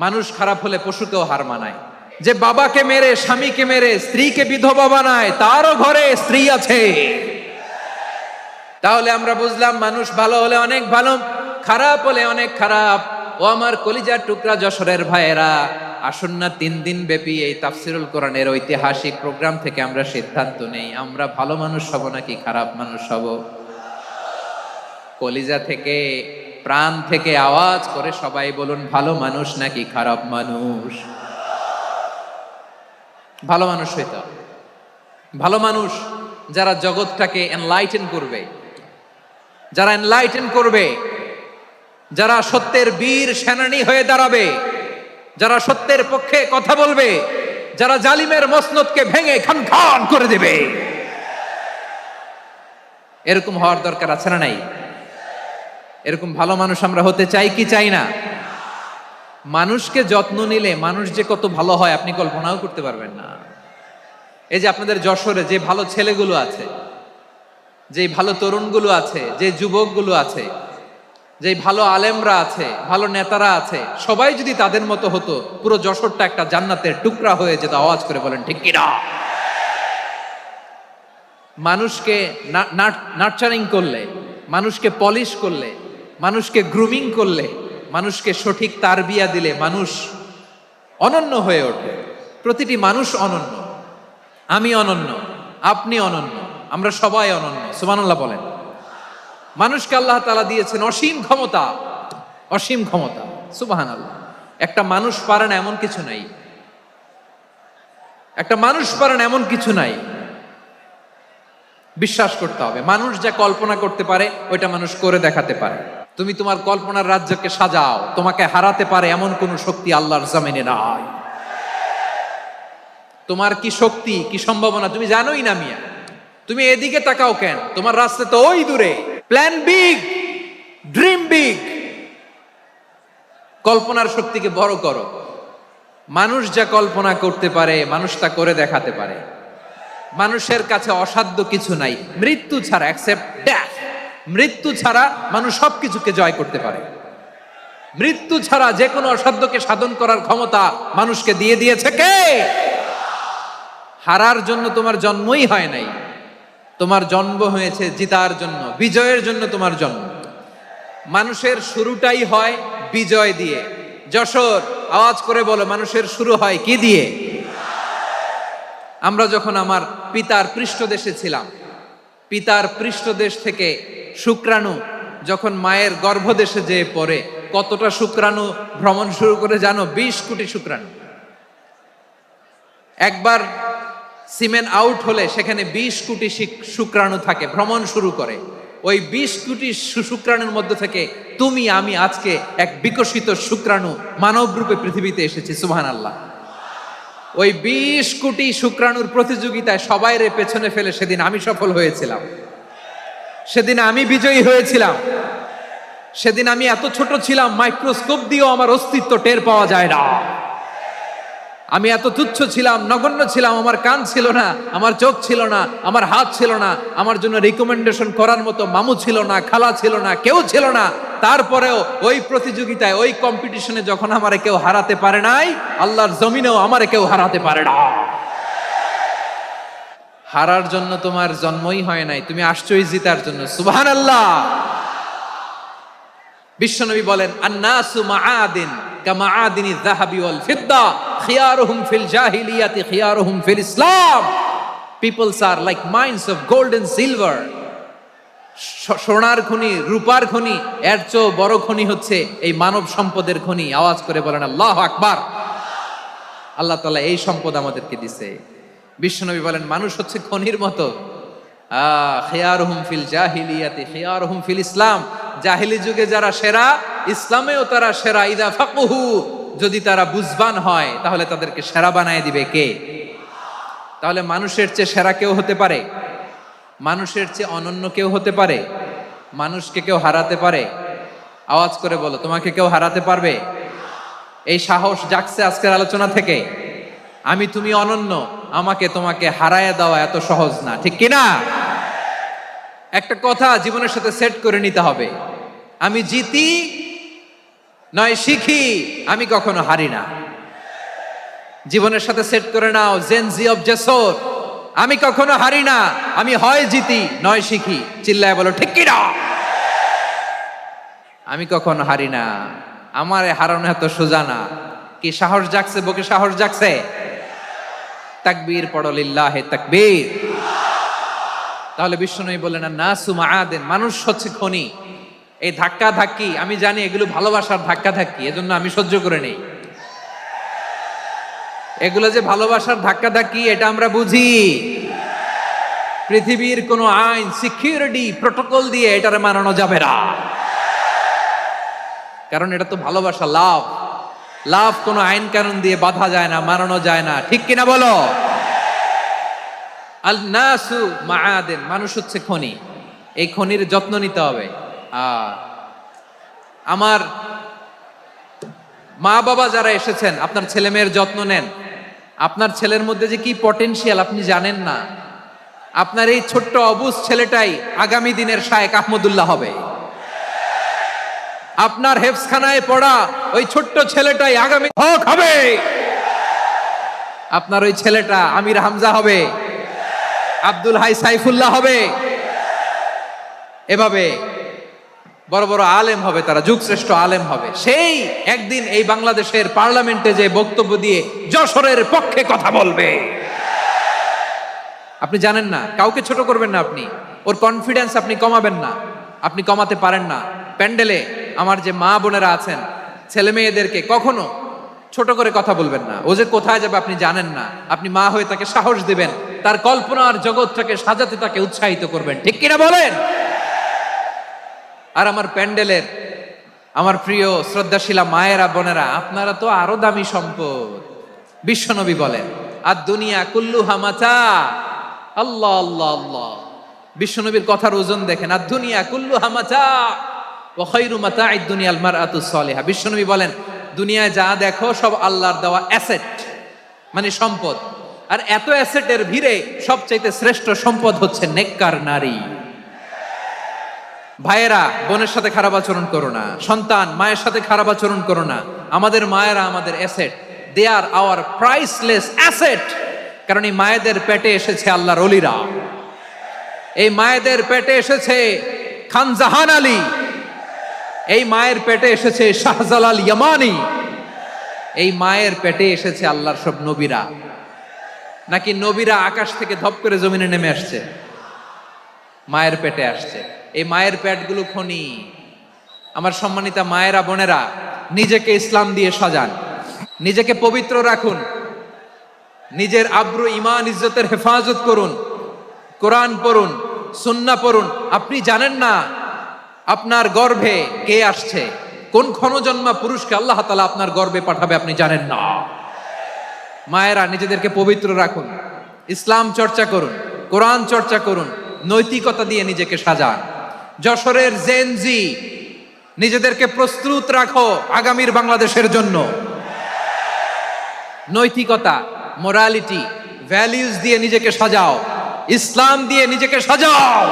মানুষ খারাপ হলে পশুকেও হার মানায়। যে বাবাকে মেরে, স্বামীকে মেরে স্ত্রীকে বিধবা বানায়, তারও ঘরে স্ত্রী আছে। তাহলে আমরা বুঝলাম মানুষ ভালো হলে অনেক ভালো, খারাপ হলে অনেক খারাপ। ও আমার কলিজার টুকরা যশোরের ভাইয়েরা, আসুন না 3 দিন ব্যাপী এই তাফসিরুল কোরআনের ঐতিহাসিক প্রোগ্রাম থেকে আমরা সিদ্ধান্ত নেই, আমরা ভালো মানুষ হব নাকি খারাপ মানুষ হব। কলিজা থেকে, প্রাণ থেকে আওয়াজ করে সবাই বলুন, ভালো মানুষ নাকি খারাপ মানুষ? ভালো মানুষ হইতে হবে। ভালো মানুষ যারা জগৎটাকে এনলাইটেন করবে, যারা এনলাইটেন করবে, যারা সত্যের বীর সেনানী হয়ে দাঁড়াবে, যারা সত্যের পক্ষে কথা বলবে, যারা জালিমের মসনদকে ভেঙে খান খান করে দেবে, এরকম হওয়ার দরকার আছে না নাই? এরকম ভালো মানুষ আমরা হতে চাই কি চাই না? মানুষকে যত্ন নিলে মানুষ যে কত ভালো হয় আপনি কল্পনাও করতে পারবেন না। এই যে আপনাদের যশোরে যে ভালো ছেলেগুলো আছে, যে ভালো তরুণগুলো আছে, যে যুবকগুলো আছে, যে ভালো আলেমরা আছে, ভালো নেতারা আছে, সবাই যদি তাদের মতো হতো, পুরো যশোরটা একটা জান্নাতের টুকরা হয়ে যেত। আওয়াজ করে বলেন ঠিক কিনা? মানুষকে নার্চারিং করলে, মানুষকে পলিশ করলে, মানুষকে গ্রুমিং করলে, মানুষকে সঠিক তারবিয়া দিলে মানুষ অনন্য হয়ে ওঠে। প্রতিটি মানুষ অনন্য। আমি অনন্য, আপনি অনন্য, আমরা সবাই অনন্য। সুবহানাল্লাহ বলেন। মানুষকে আল্লাহ তাআলা দিয়েছেন অসীম ক্ষমতা, অসীম ক্ষমতা। সুবহানাল্লাহ। একটা মানুষ পারে না এমন কিছু নাই, একটা মানুষ পারে না এমন কিছু নাই। বিশ্বাস করতে হবে, মানুষ যা কল্পনা করতে পারে ওইটা মানুষ করে দেখাতে পারে। তুমি তোমার কল্পনার রাজ্যকে সাজাও, তোমাকে হারাতে পারে এমন কোন শক্তি আল্লাহর জমিনে নাই। তোমার কি শক্তি, কি সম্ভাবনা তুমি জানোই না মিয়া। তুমি এদিকে তাকাও কেন? তোমার রাস্তা তো ওই দূরে। Plan big, dream big. কল্পনার শক্তিকে বড় করো। মানুষ যা কল্পনা করতে পারে মানুষ তা করে দেখাতে পারে। মানুষের কাছে অসাধ্য কিছু নাই, মৃত্যু ছাড়া, এক্সেপ্ট ডেথ। মৃত্যু ছাড়া মানুষ সবকিছুকে জয় করতে পারে। মৃত্যু ছাড়া যে কোনো অসাধ্যকে সাধন করার ক্ষমতা মানুষকে দিয়ে দিয়েছে কে? হারার জন্য তোমার জন্মই হয় নাই, তোমার জন্ম হয়েছে জিতার জন্য, বিজয়ের জন্য তোমার জন্ম। মানুষের শুরুটাই হয় বিজয় দিয়ে। যশোর, আওয়াজ করে বলো, মানুষের শুরু হয় কি দিয়ে? আমরা যখন আমার পিতার পৃষ্ঠদেশে ছিলাম, পিতার পৃষ্ঠদেশ থেকে শুক্রাণু যখন মায়ের গর্ভদেশে যেয়ে পড়ে, কতটা শুক্রাণু ভ্রমণ শুরু করে জানো? 20 কোটি শুক্রাণু। একবার সিমেন আউট হলে সেখানে 20 কোটি শুক্রাণু থাকে, ভ্রমণ শুরু করে। ওই 20 কোটি শুক্রাণুর মধ্যে থেকে তুমি আমি আজকে এক বিকশিত শুক্রাণু মানব রূপে পৃথিবীতে এসেছি। সুবহানাল্লাহ। ওই 20 কোটি শুক্রাণুর প্রতিযোগিতায় সবাই রে পেছনে ফেলে সেদিন আমি সফল হয়েছিলাম, সেদিন আমি বিজয়ী হয়েছিলাম। সেদিন আমি এত ছোট ছিলাম, মাইক্রোস্কোপ দিয়েও আমার অস্তিত্ব টের পাওয়া যায় না। আমি এত তুচ্ছ ছিলাম, নগণ্য ছিলাম। আমার কান ছিল না, আমার চোখ ছিল না, আমার হাত ছিল না, আমার জন্য রিকমেন্ডেশন করার মতো মামু ছিল না, খালা ছিল না, কেউ ছিল না। তারপরেও ওই প্রতিযোগিতায়, ওই কম্পিটিশনে যখন আমারে কেউ হারাতে পারে নাই, আল্লাহর জমিনেও আমারে কেউ হারাতে পারে না। হারার জন্য তোমার জন্মই হয় নাই, তুমি আসছোই জিতার জন্য। সুবহানাল্লাহ। বিশ্বনবী বলেন, আন্নাসু মাআদিন কামাআদিনি যাহাবি ওয়াল ফিদ্দা খিয়ারুহুম ফিল জাহিলিয়াতি খিয়ারুহুম ফিল ইসলাম। Peoples are like mines of gold and silver. সোনার খনি, রূপার খনি, এর চেয়েও বড় খনি হচ্ছে এই মানব সম্পদের খনি। আওয়াজ করে বলেন আল্লাহু আকবার। আল্লাহ তাআলা এই সম্পদ আমাদেরকে দিয়েছে। বিশ্বনবী বলেন, মানুষ হচ্ছে খনির মতো। খিয়ারুহুম ফিল জাহিলিয়াতি খিয়ারুহুম ফিল ইসলাম। জাহিলি যুগে যারা সেরা, ইসলামেও তারা সেরা। ইদা ফাকুহু যদি তারা বুঝবান হয় তাহলে তাদেরকে সেরা বানায় দিবে কে? তাহলে মানুষের চেয়ে সেরা কেউ হতে পারে? মানুষের চেয়ে অনন্য কেউ হতে পারে? মানুষকে কেউ হারাতে পারে? আওয়াজ করে বলো, তোমাকে কেউ হারাতে পারবে? এই সাহস জাগছে আজকের আলোচনা থেকে। আমি তুমি অনন্য, আমাকে তোমাকে হারায় দেওয়া এত সহজ না, ঠিক কিনা? একটা কথা জীবনের সাথে সেট করে নিতে হবে, আমি জিতি নয় শিখি, আমি কখনো হারি না। জীবনের সাথে সেট করে নাও, জেনজি অফ জেসর, আমি কখনো হারি না, আমি হয় জিতি নয় শিখি। চিল্লায় বলো ঠিক কিনা? আমি কখনো হারি না, আমার হারানো এত সোজা না। কি সাহস জাগছে? বুকে সাহস জাগছে? তাকবীর পড়ো, লিল্লাহে তাকবীর। তাহলে বিশ্বনবী বললেন নাসু মাআদেন, মানুষ হচ্ছে খনি। এই ধাক্কা ধাক্কি আমি জানি এগুলো ভালোবাসার ধাক্কা ধাক্কি, এজন্য আমি সহ্য করে নেই। এগুলো যে ভালোবাসার ধাক্কা ধাক্কি এটা আমরা বুঝি। পৃথিবীর কোন আইন, সিকিউরিটি প্রটোকল দিয়ে এটারে মানানো যাবে না, কারণ এটা তো ভালোবাসা, লাভ। লাভ কোনো আইন কানুন দিয়ে বাধা যায় না, মানানো যায় না, ঠিক কিনা বলো? আল নাসু মাআদেন, মানুষ হচ্ছে খনি, এই খনির যত্ন নিতে হবে। আমার মা বাবা যারা এসেছেন, আপনার ছেলে মেয়ের যত্ন নেন। আপনার ছেলের মধ্যে যে কি পটেনশিয়াল আপনি জানেন না। আপনার এই ছোট্ট অবুজ ছেলেটাই আগামী দিনের শায়েখ আহমদুল্লাহ হবে। আপনার হেফজখানায় পড়া ওই ছোট্ট ছেলেটাই আগামী হক হবে। আপনার ওই ছেলেটা আমির হামজা হবে, আব্দুল হাই সাইফুল্লাহ হবে, এভাবে বড় বড় আলেম হবে, তারা যুগশ্রেষ্ঠ আলেম হবে। সেই একদিন এই বাংলাদেশের পার্লামেন্টে যে বক্তব্য দিয়ে যশোরের পক্ষে কথা বলবে। আপনি জানেন না, কাউকে ছোট করবেন না আপনি, ওর কনফিডেন্স আপনি কমাবেন না, আপনি কমাতে পারেন না। প্যান্ডেলে আমার যে মা বোনেরা আছেন, ছেলে মেয়েদেরকে কখনো ছোট করে কথা বলবেন না। ও যে কোথায় যাবে আপনি জানেন না, আপনি মা হয়ে তাকে সাহস দিবেন, তার কল্পনার জগৎটাকে সাজাতে তাকে উৎসাহিত করবেন, ঠিক কিনা বলেন? আর আমার প্যান্ডেলের আমার প্রিয় শ্রদ্ধাশীলা মায়েরা বোনেরা, আপনারা তো আরো দামি সম্পদ। বিশ্বনবী বলেন আর দুনিয়া কুল্লুহা মাতা। আল্লাহ আল্লাহ আল্লাহ, বিশ্বনবীর কথার ওজন দেখেন। আর দুনিয়া কুল্লুহা মাতা ওয়া খায়রু মাতা'আদ দুনিয়াল মারআতুস সালিহা। বিশ্বনবী বলেন দুনিয়ায় যা দেখো সব আল্লাহর দেওয়া অ্যাসেট, মানে সম্পদ। আর এত অ্যাসেটের ভিড়ে সবচাইতে শ্রেষ্ঠ সম্পদ হচ্ছে নেককার নারী। ভাইয়েরা বোনের সাথে খারাপ আচরণ করো না, সন্তান মায়ের সাথে খারাপ আচরণ করো না। আমাদের মায়েরা আমাদের asset, they are our priceless asset. কারণ এই মায়েদের পেটে এসেছে আল্লাহর ওলিরা, এই মায়েদের পেটে এসেছে খান জাহান আলী, এই মায়ের পেটে এসেছে শাহজালাল ইয়ামানি, এই মায়ের পেটে এসেছে আল্লাহর সব নবীরা। নাকি নবীরা আকাশ থেকে ধপ করে জমিনে নেমে আসছে? মায়ের পেটে আসছে। এই মায়ের পেটগুলো খনি। আমার সম্মানিতা মায়েরা বোনেরা, নিজেকে ইসলাম দিয়ে সাজান, নিজেকে পবিত্র রাখুন, নিজের আব্রু ইমান ইজ্জতের হেফাজত করুন, কোরআন পড়ুন, সুন্নাহ পড়ুন। আপনি জানেন না আপনার গর্ভে কে আসছে, কোন ক্ষণজন্মা পুরুষকে আল্লাহ তাআলা আপনার গর্ভে পাঠাবে আপনি জানেন না। মায়েরা নিজেদেরকে পবিত্র রাখুন, ইসলাম চর্চা করুন, কোরআন চর্চা করুন, নৈতিকতা দিয়ে নিজেকে সাজান। যশোরের জেনজি, নিজেদেরকে প্রস্তুত রাখো আগামীর বাংলাদেশের জন্য। নৈতিকতা, মোরালিটি, ভ্যালিউজ দিয়ে নিজেকে সাজাও, ইসলাম দিয়ে নিজেকে সাজাও।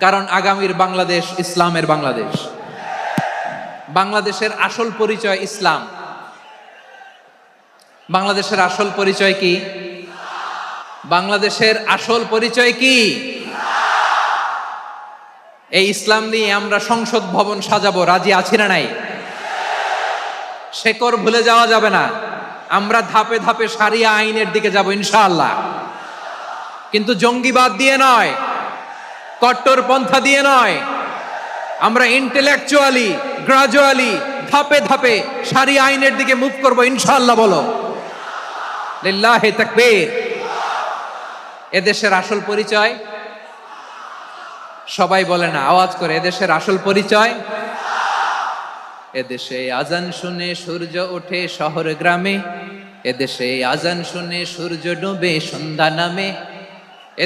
কারণ আগামীর বাংলাদেশ ইসলামের বাংলাদেশ। বাংলাদেশের আসল পরিচয় ইসলাম। বাংলাদেশের আসল পরিচয় কি? বাংলাদেশের আসল পরিচয় কি? এই ইসলাম নিয়ে আমরা সংসদ ভবন সাজাবো, রাজি আছি না নাই? শেকড় ভুলে যাওয়া যাবে না। আমরা ধাপে ধাপে শারিয়া আইনের দিকে যাব ইনশাআল্লাহ, কিন্তু জঙ্গিবাদ দিয়ে নয়, কট্টরপন্থা দিয়ে নয়। আমরা ইন্টেলেকচুয়ালি, গ্রাজুয়ালি, ধাপে ধাপে শারিয়া আইনের দিকে মুভ করব ইনশাআল্লাহ। বলো লিল্লাহি তাকবীর। এদেশের আসল পরিচয় সবাই বলে না, আওয়াজ করে, এদেশের আসল পরিচয়। এদেশে আজান শুনে সূর্য ওঠে শহর গ্রামে, এদেশে আজান শুনে সূর্য ডুবে সন্ধ্যা নামে,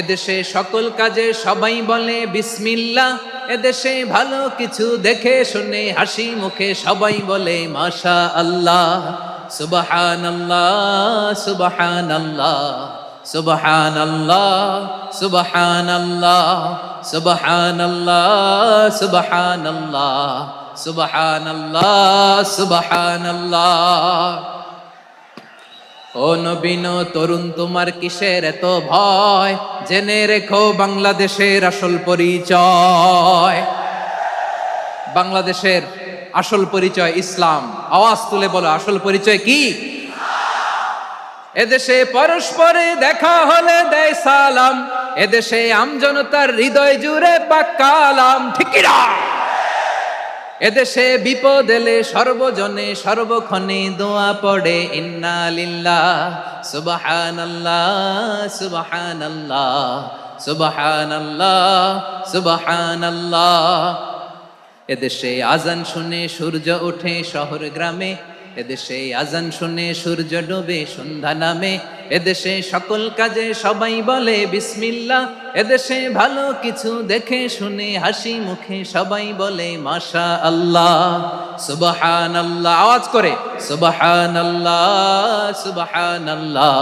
এদেশে সকল কাজে সবাই বলে বিসমিল্লাহ, এদেশে ভালো কিছু দেখে শুনে হাসি মুখে সবাই বলে মাশা আল্লাহ। সুবহানাল্লাহ সুবহানাল্লাহ সুবহানাল্লাহ সুবহানাল্লাহ সুবহানাল্লাহ সুবহানাল্লাহ সুবহানাল্লাহ সুবহানাল্লাহ। ও নবীন তরুণ তোমার কিসের এত ভয়, জেনে রেখো বাংলাদেশের আসল পরিচয়। বাংলাদেশের আসল পরিচয় ইসলাম। আওয়াজ তুলে বলো, আসল পরিচয় কি? এদেশে পরস্পরে দেখা হলে দেয় সালাম, এদেশে আমজনতার হৃদয় জুড়ে পাক কালাম, ঠিক কি না? এদেশে বিপদ এলে সর্বজনে সর্বক্ষণে দোয়া পড়ে ইন্না লিল্লাহ সুবহানাল্লাহ সুবহানাল্লাহ সুবহানাল্লাহ সুবহানাল্লাহ। এদেশে আজান শুনে সূর্য ওঠে শহর গ্রামে, এদেশে আজান শুনে সূর্য ডুবে সন্ধ্যা নামে, এদেশে সকল কাজে সবাই বলে বিসমিল্লাহ, এদেশে ভালো কিছু দেখে শুনে হাসি মুখে সবাই বলে মাশা আল্লাহ। সুবহানাল্লাহ, আওয়াজ করে সুবহানাল্লাহ সুবহানাল্লাহ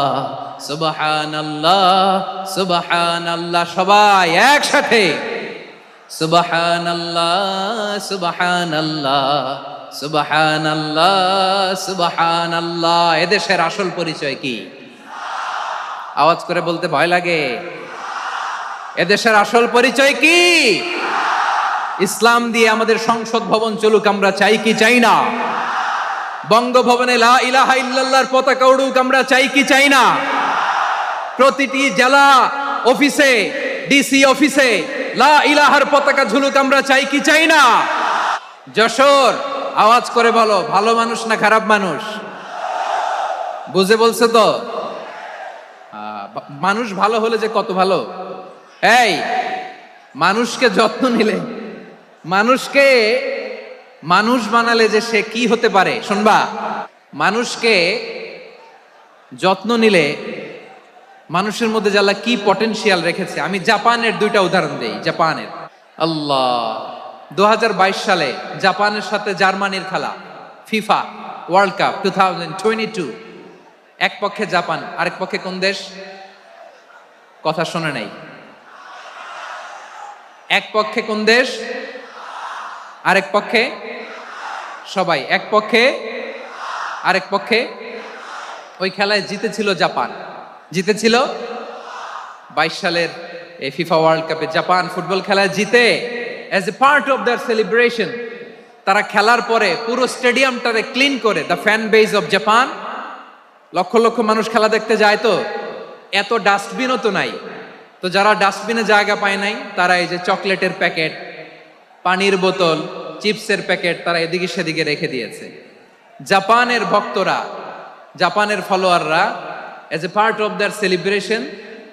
সুবহানাল্লাহ সুবহানাল্লাহ, সবাই একসাথে সুবহানাল্লাহ সুবহানাল্লাহ সুবহানাল্লাহ সুবহানাল্লাহ। এদেশের আসল পরিচয় কি? আওয়াজ করে বলতে ভয় লাগে। এদেশের আসল পরিচয় কি? ইসলাম দিয়ে আমাদের সংসদ ভবন চলুক, আমরা চাই কি চাই না? বঙ্গভবনে লা ইলাহা ইল্লাল্লাহর পতাকা উড়ুক, আমরা চাই কি চাই না? প্রতিটি জেলা অফিসে, ডিসি অফিসে লা ইলাহার পতাকা ঝুলুক, আমরা চাই কি চাই না? যশোর, আওয়াজ করে বলো, ভালো মানুষ না খারাপ মানুষ? বুঝে বলছে তো? মানুষ ভালো হলে যে কত ভালো। এই মানুষকে যত্ন নিলে, মানুষকে মানুষ বানালে যে সে কি হতে পারে শুনবা। মানুষকে যত্ন নিলে মানুষের মধ্যে যে আল্লাহ কি পটেনশিয়াল রেখেছে। আমি জাপানের দুইটা উদাহরণ দেই। জাপানের, আল্লাহ, 2022 সালে জাপানের সাথে জার্মানির খেলা, ফিফা ওয়ার্ল্ড কাপ 2022। এক পক্ষে জাপান, আরেক পক্ষে কোন দেশ? কথা শোনে নাই। এক পক্ষে কোন দেশ? আরেক পক্ষে সবাই। এক পক্ষে আরেক পক্ষে। ওই খেলায় জিতেছিল জাপান, জিতেছিল 22 সালের এই ফিফা ওয়ার্ল্ড কাপে। জাপান ফুটবল খেলায় জিতে, as a part of their celebration তারা খেলার পরে পুরো স্টেডিয়ামটারে ক্লিন করে, the fan base of Japan, lakh lakh মানুষ খেলা দেখতে যায়, তো এত ডাস্টবিনও তো নাই, তো যারা ডাস্টবিনে জায়গা পায় নাই তারা এই যে চকলেটের প্যাকেট, পানির বোতল, চিপসের প্যাকেট তারা এদিকে সেদিকে রেখে দিয়েছে। জাপানের ভক্তরা, জাপানের ফলোয়াররা as a part of their celebration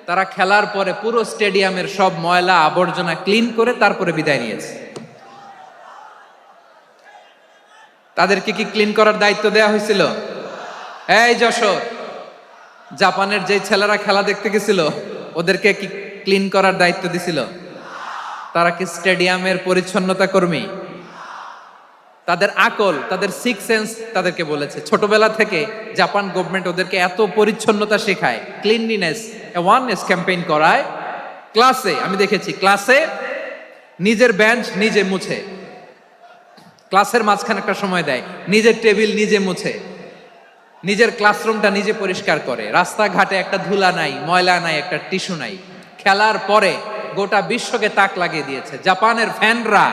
তারা খেলার পরে পুরো স্টেডিয়ামের সব ময়লা আবর্জনা ক্লিন করে তারপরে বিদায় নিয়েছে। তাদেরকে কি ক্লিন করার দায়িত্ব দেওয়া হয়েছিল? এই যশোর, জাপানের যে ছেলেরা খেলা দেখতে গেছিল ওদেরকে কি ক্লিন করার দায়িত্ব দিছিল? তারা কি স্টেডিয়ামের পরিচ্ছন্নতা কর্মী? তাদের আকল, তাদের সিক্স সেন্স তাদেরকে বলেছে। ছোটবেলা থেকে জাপান গভর্নমেন্ট ওদেরকে এত পরিচ্ছন্নতা শেখায়, ক্লিনলিনেস অ্যাওয়ারনেস ক্যাম্পেইন করায়। ক্লাসে আমি দেখেছি, ক্লাসে নিজের বেঞ্চ নিজে মুছে, ক্লাসের মাঝখানে একটা সময় দেয়, নিজের টেবিল নিজে মুছে, নিজের ক্লাসরুমটা নিজে পরিষ্কার করে। রাস্তাঘাটে একটা ধুলা নাই, ময়লা নাই, একটা টিস্যু নাই। খেলার পরে গোটা বিশ্বকে তাক লাগিয়ে দিয়েছে। জাপানের ফ্যানরা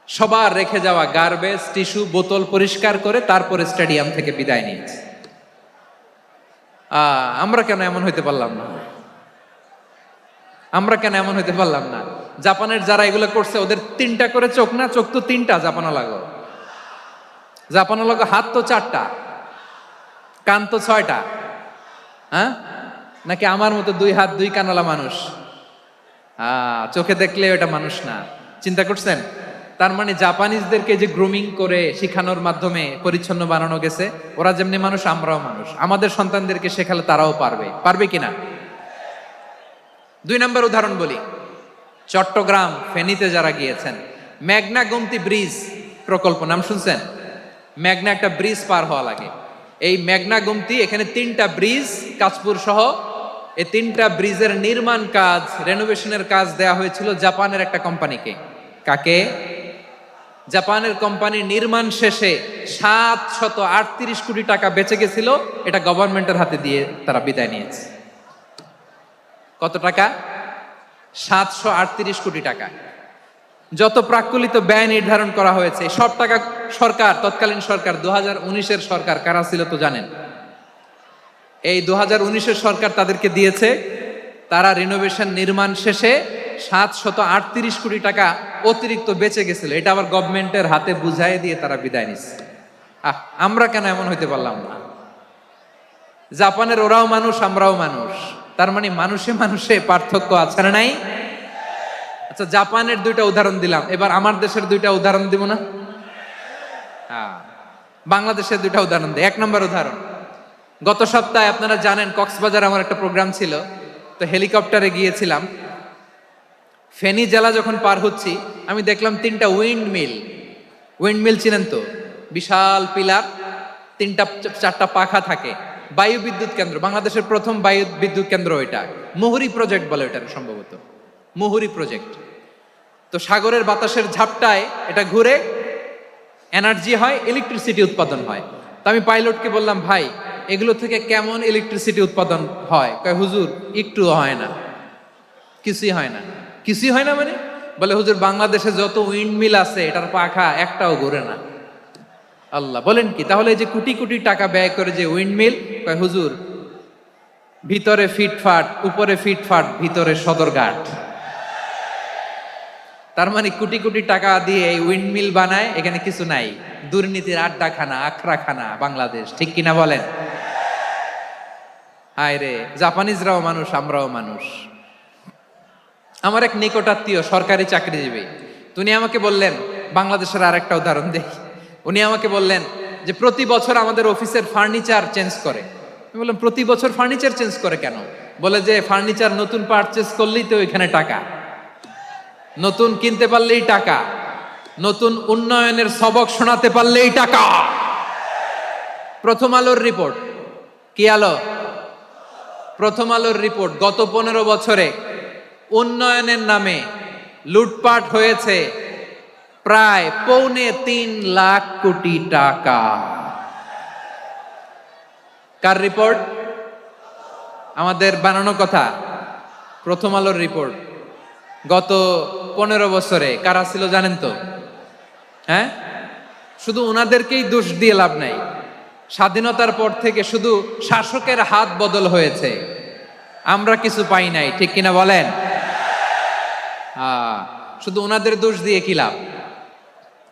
সবার রেখে যাওয়া গার্বেজ, টিস্যু, বোতল পরিষ্কার করে তারপরে স্টেডিয়াম থেকে বিদায় নিয়েছে। আমরা কেন এমন হইতে পারলাম না? আমরা কেন এমন হইতে পারলাম না? জাপানের যারা এগুলো করছে ওদের 3টা করে চোখ না? চোখ তো 3টা জাপানা লাগো, জাপানা লাগো। হাত তো 4টা, কান তো 6টা। হ্যাঁ, নাকি আমার মতো 2 হাত 2 কানালা মানুষ? চোখে দেখলে ওটা মানুষ না। চিন্তা করছেন? তার মানে জাপানিজদেরকে যে গ্রুমিং করে শিখানোর মাধ্যমে পরিচ্ছন্ন বানানো গেছে, ওরা যেমনি মানুষ আমরাও মানুষ, আমাদের সন্তানদেরকে শেখালে তারাও পারবে, পারবে কিনা? 2 নম্বর উদাহরণ বলি। চট্টগ্রাম ফেনীতে যারা গিয়েছেন, মেঘনা গোমতী ব্রিজ প্রকল্প নাম শুনছেন? মেঘনা একটা ব্রিজ পার হওয়া লাগে। এই মেঘনা গোমতী, এখানে 3টা ব্রিজ কাঁচপুর সহ, এই 3টা ব্রিজের নির্মাণ কাজ, রেনোভেশনের কাজ দেয়া হয়েছিল জাপানের একটা কোম্পানিকে। কাকে? জাপানের কোম্পানি। নির্মাণ শেষে 738 কোটি টাকা বেঁচে গেছিল, এটা গভর্নমেন্টের হাতে দিয়ে তারা বিদায় নিয়েছে। কত টাকা? 738 কোটি টাকা। যত প্রাক্কলিত ব্যয় নির্ধারণ করা হয়েছে সব টাকা সরকার, তৎকালীন সরকার 2019-এর সরকার, কারা ছিল তো জানেন? এই 2019-এর সরকার তাদেরকে দিয়েছে। তারা রিনোভেশন নির্মাণ শেষে 738 কোটি টাকা অতিরিক্ত বেঁচে গেছিল, এটা আবার গভর্নমেন্টের হাতে বুঝাই দিয়ে তারা বিদায় নিচ্ছে। আমরা কেন এমন হইতে পারলাম না? জাপানের ওরাও মানুষ, আমরাও মানুষ, তার মানে মানুষে মানুষে পার্থক্য আছে না নাই? আচ্ছা, জাপানের 2টা উদাহরণ দিলাম, এবার আমার দেশের 2টা উদাহরণ দিব না? বাংলাদেশের 2টা উদাহরণ দিই। 1 নম্বর উদাহরণ, গত সপ্তাহে আপনারা জানেন কক্সবাজার আমার একটা প্রোগ্রাম ছিল, তো হেলিকপ্টারে গিয়েছিলাম। ফেনী জেলা যখন পার হচ্ছি, আমি দেখলাম 3টা উইন্ডমিল চিনেন তো? বিশাল পিলার, 3টা-4টা পাখা থাকে। বায়ু বিদ্যুৎ কেন্দ্র, বাংলাদেশের প্রথম বায়ু বিদ্যুৎ কেন্দ্র এটা। মুহুরী প্রজেক্ট বলে এটা, সম্ভবত মুহুরী প্রজেক্ট। তো সাগরের বাতাসের ঝাপটায় এটা ঘুরে এনার্জি হয়, ইলেকট্রিসিটি উৎপাদন হয়। তো আমি পাইলটকে বললাম, ভাই এগুলো থেকে কেমন ইলেকট্রিসিটি উৎপাদন হয়? কয়, হুজুর একটুও হয় না, কিছুই হয় না। কিছুই হয় না মানে? বলে, হুজুর বাংলাদেশে যত উইন্ডমিল আছে এটার পাখা একটাও ঘুরে না। আল্লাহ, বলেন কি? তাহলে এই যে কোটি কোটি টাকা ব্যয় করে যে উইন্ডমিল, কয় হুজুর ভিতরে ফিটফাট, উপরে ফিটফাট, ভিতরে সদরঘাট। তার মানে কোটি কোটি টাকা দিয়ে এই উইন্ডমিল বানায়, এখানে কিছু নাই। দুর্নীতির আড্ডাখানা, আখড়াখানা বাংলাদেশ, ঠিক কিনা বলেন? হায় রে, জাপানিজরাও মানুষ, আমরাও মানুষ। আমার এক নিকটাত্মীয় সরকারি চাকরিজীবী, উনি আমাকে বললেন, বাংলাদেশের আরেকটা উদাহরণ দেখি। উনি আমাকে বললেন যে প্রতি বছর আমাদের অফিসের ফার্নিচার চেঞ্জ করে। আমি বললাম, প্রতি বছর ফার্নিচার চেঞ্জ করে কেন? বলে যে ফার্নিচার নতুন পারচেজ করলেই তো এখানে টাকা, নতুন কিনতে পারলেই টাকা, নতুন উন্নয়নের সবক শোনাতে পারলেই টাকা। প্রথম আলোর রিপোর্ট, কি আলো? প্রথম আলোর রিপোর্ট, গত 15 বছরে উন্নয়নের নামে লুটপাট হয়েছে প্রায় 3.25 লাখ কোটি টাকা। কার রিপোর্ট? আমাদের বানানো কথা। প্রথম আলোর রিপোর্ট। গত 15 বছরে কারা ছিল জানেন তো? হ্যাঁ, শুধু ওনাদেরকেই দোষ দিয়ে লাভ নাই। স্বাধীনতার পর থেকে শুধু শাসকের হাত বদল হয়েছে, আমরা কিছু পাই নাই, ঠিক কিনা বলেন? শুধু ওনাদের দোষ দিয়ে কি লাভ?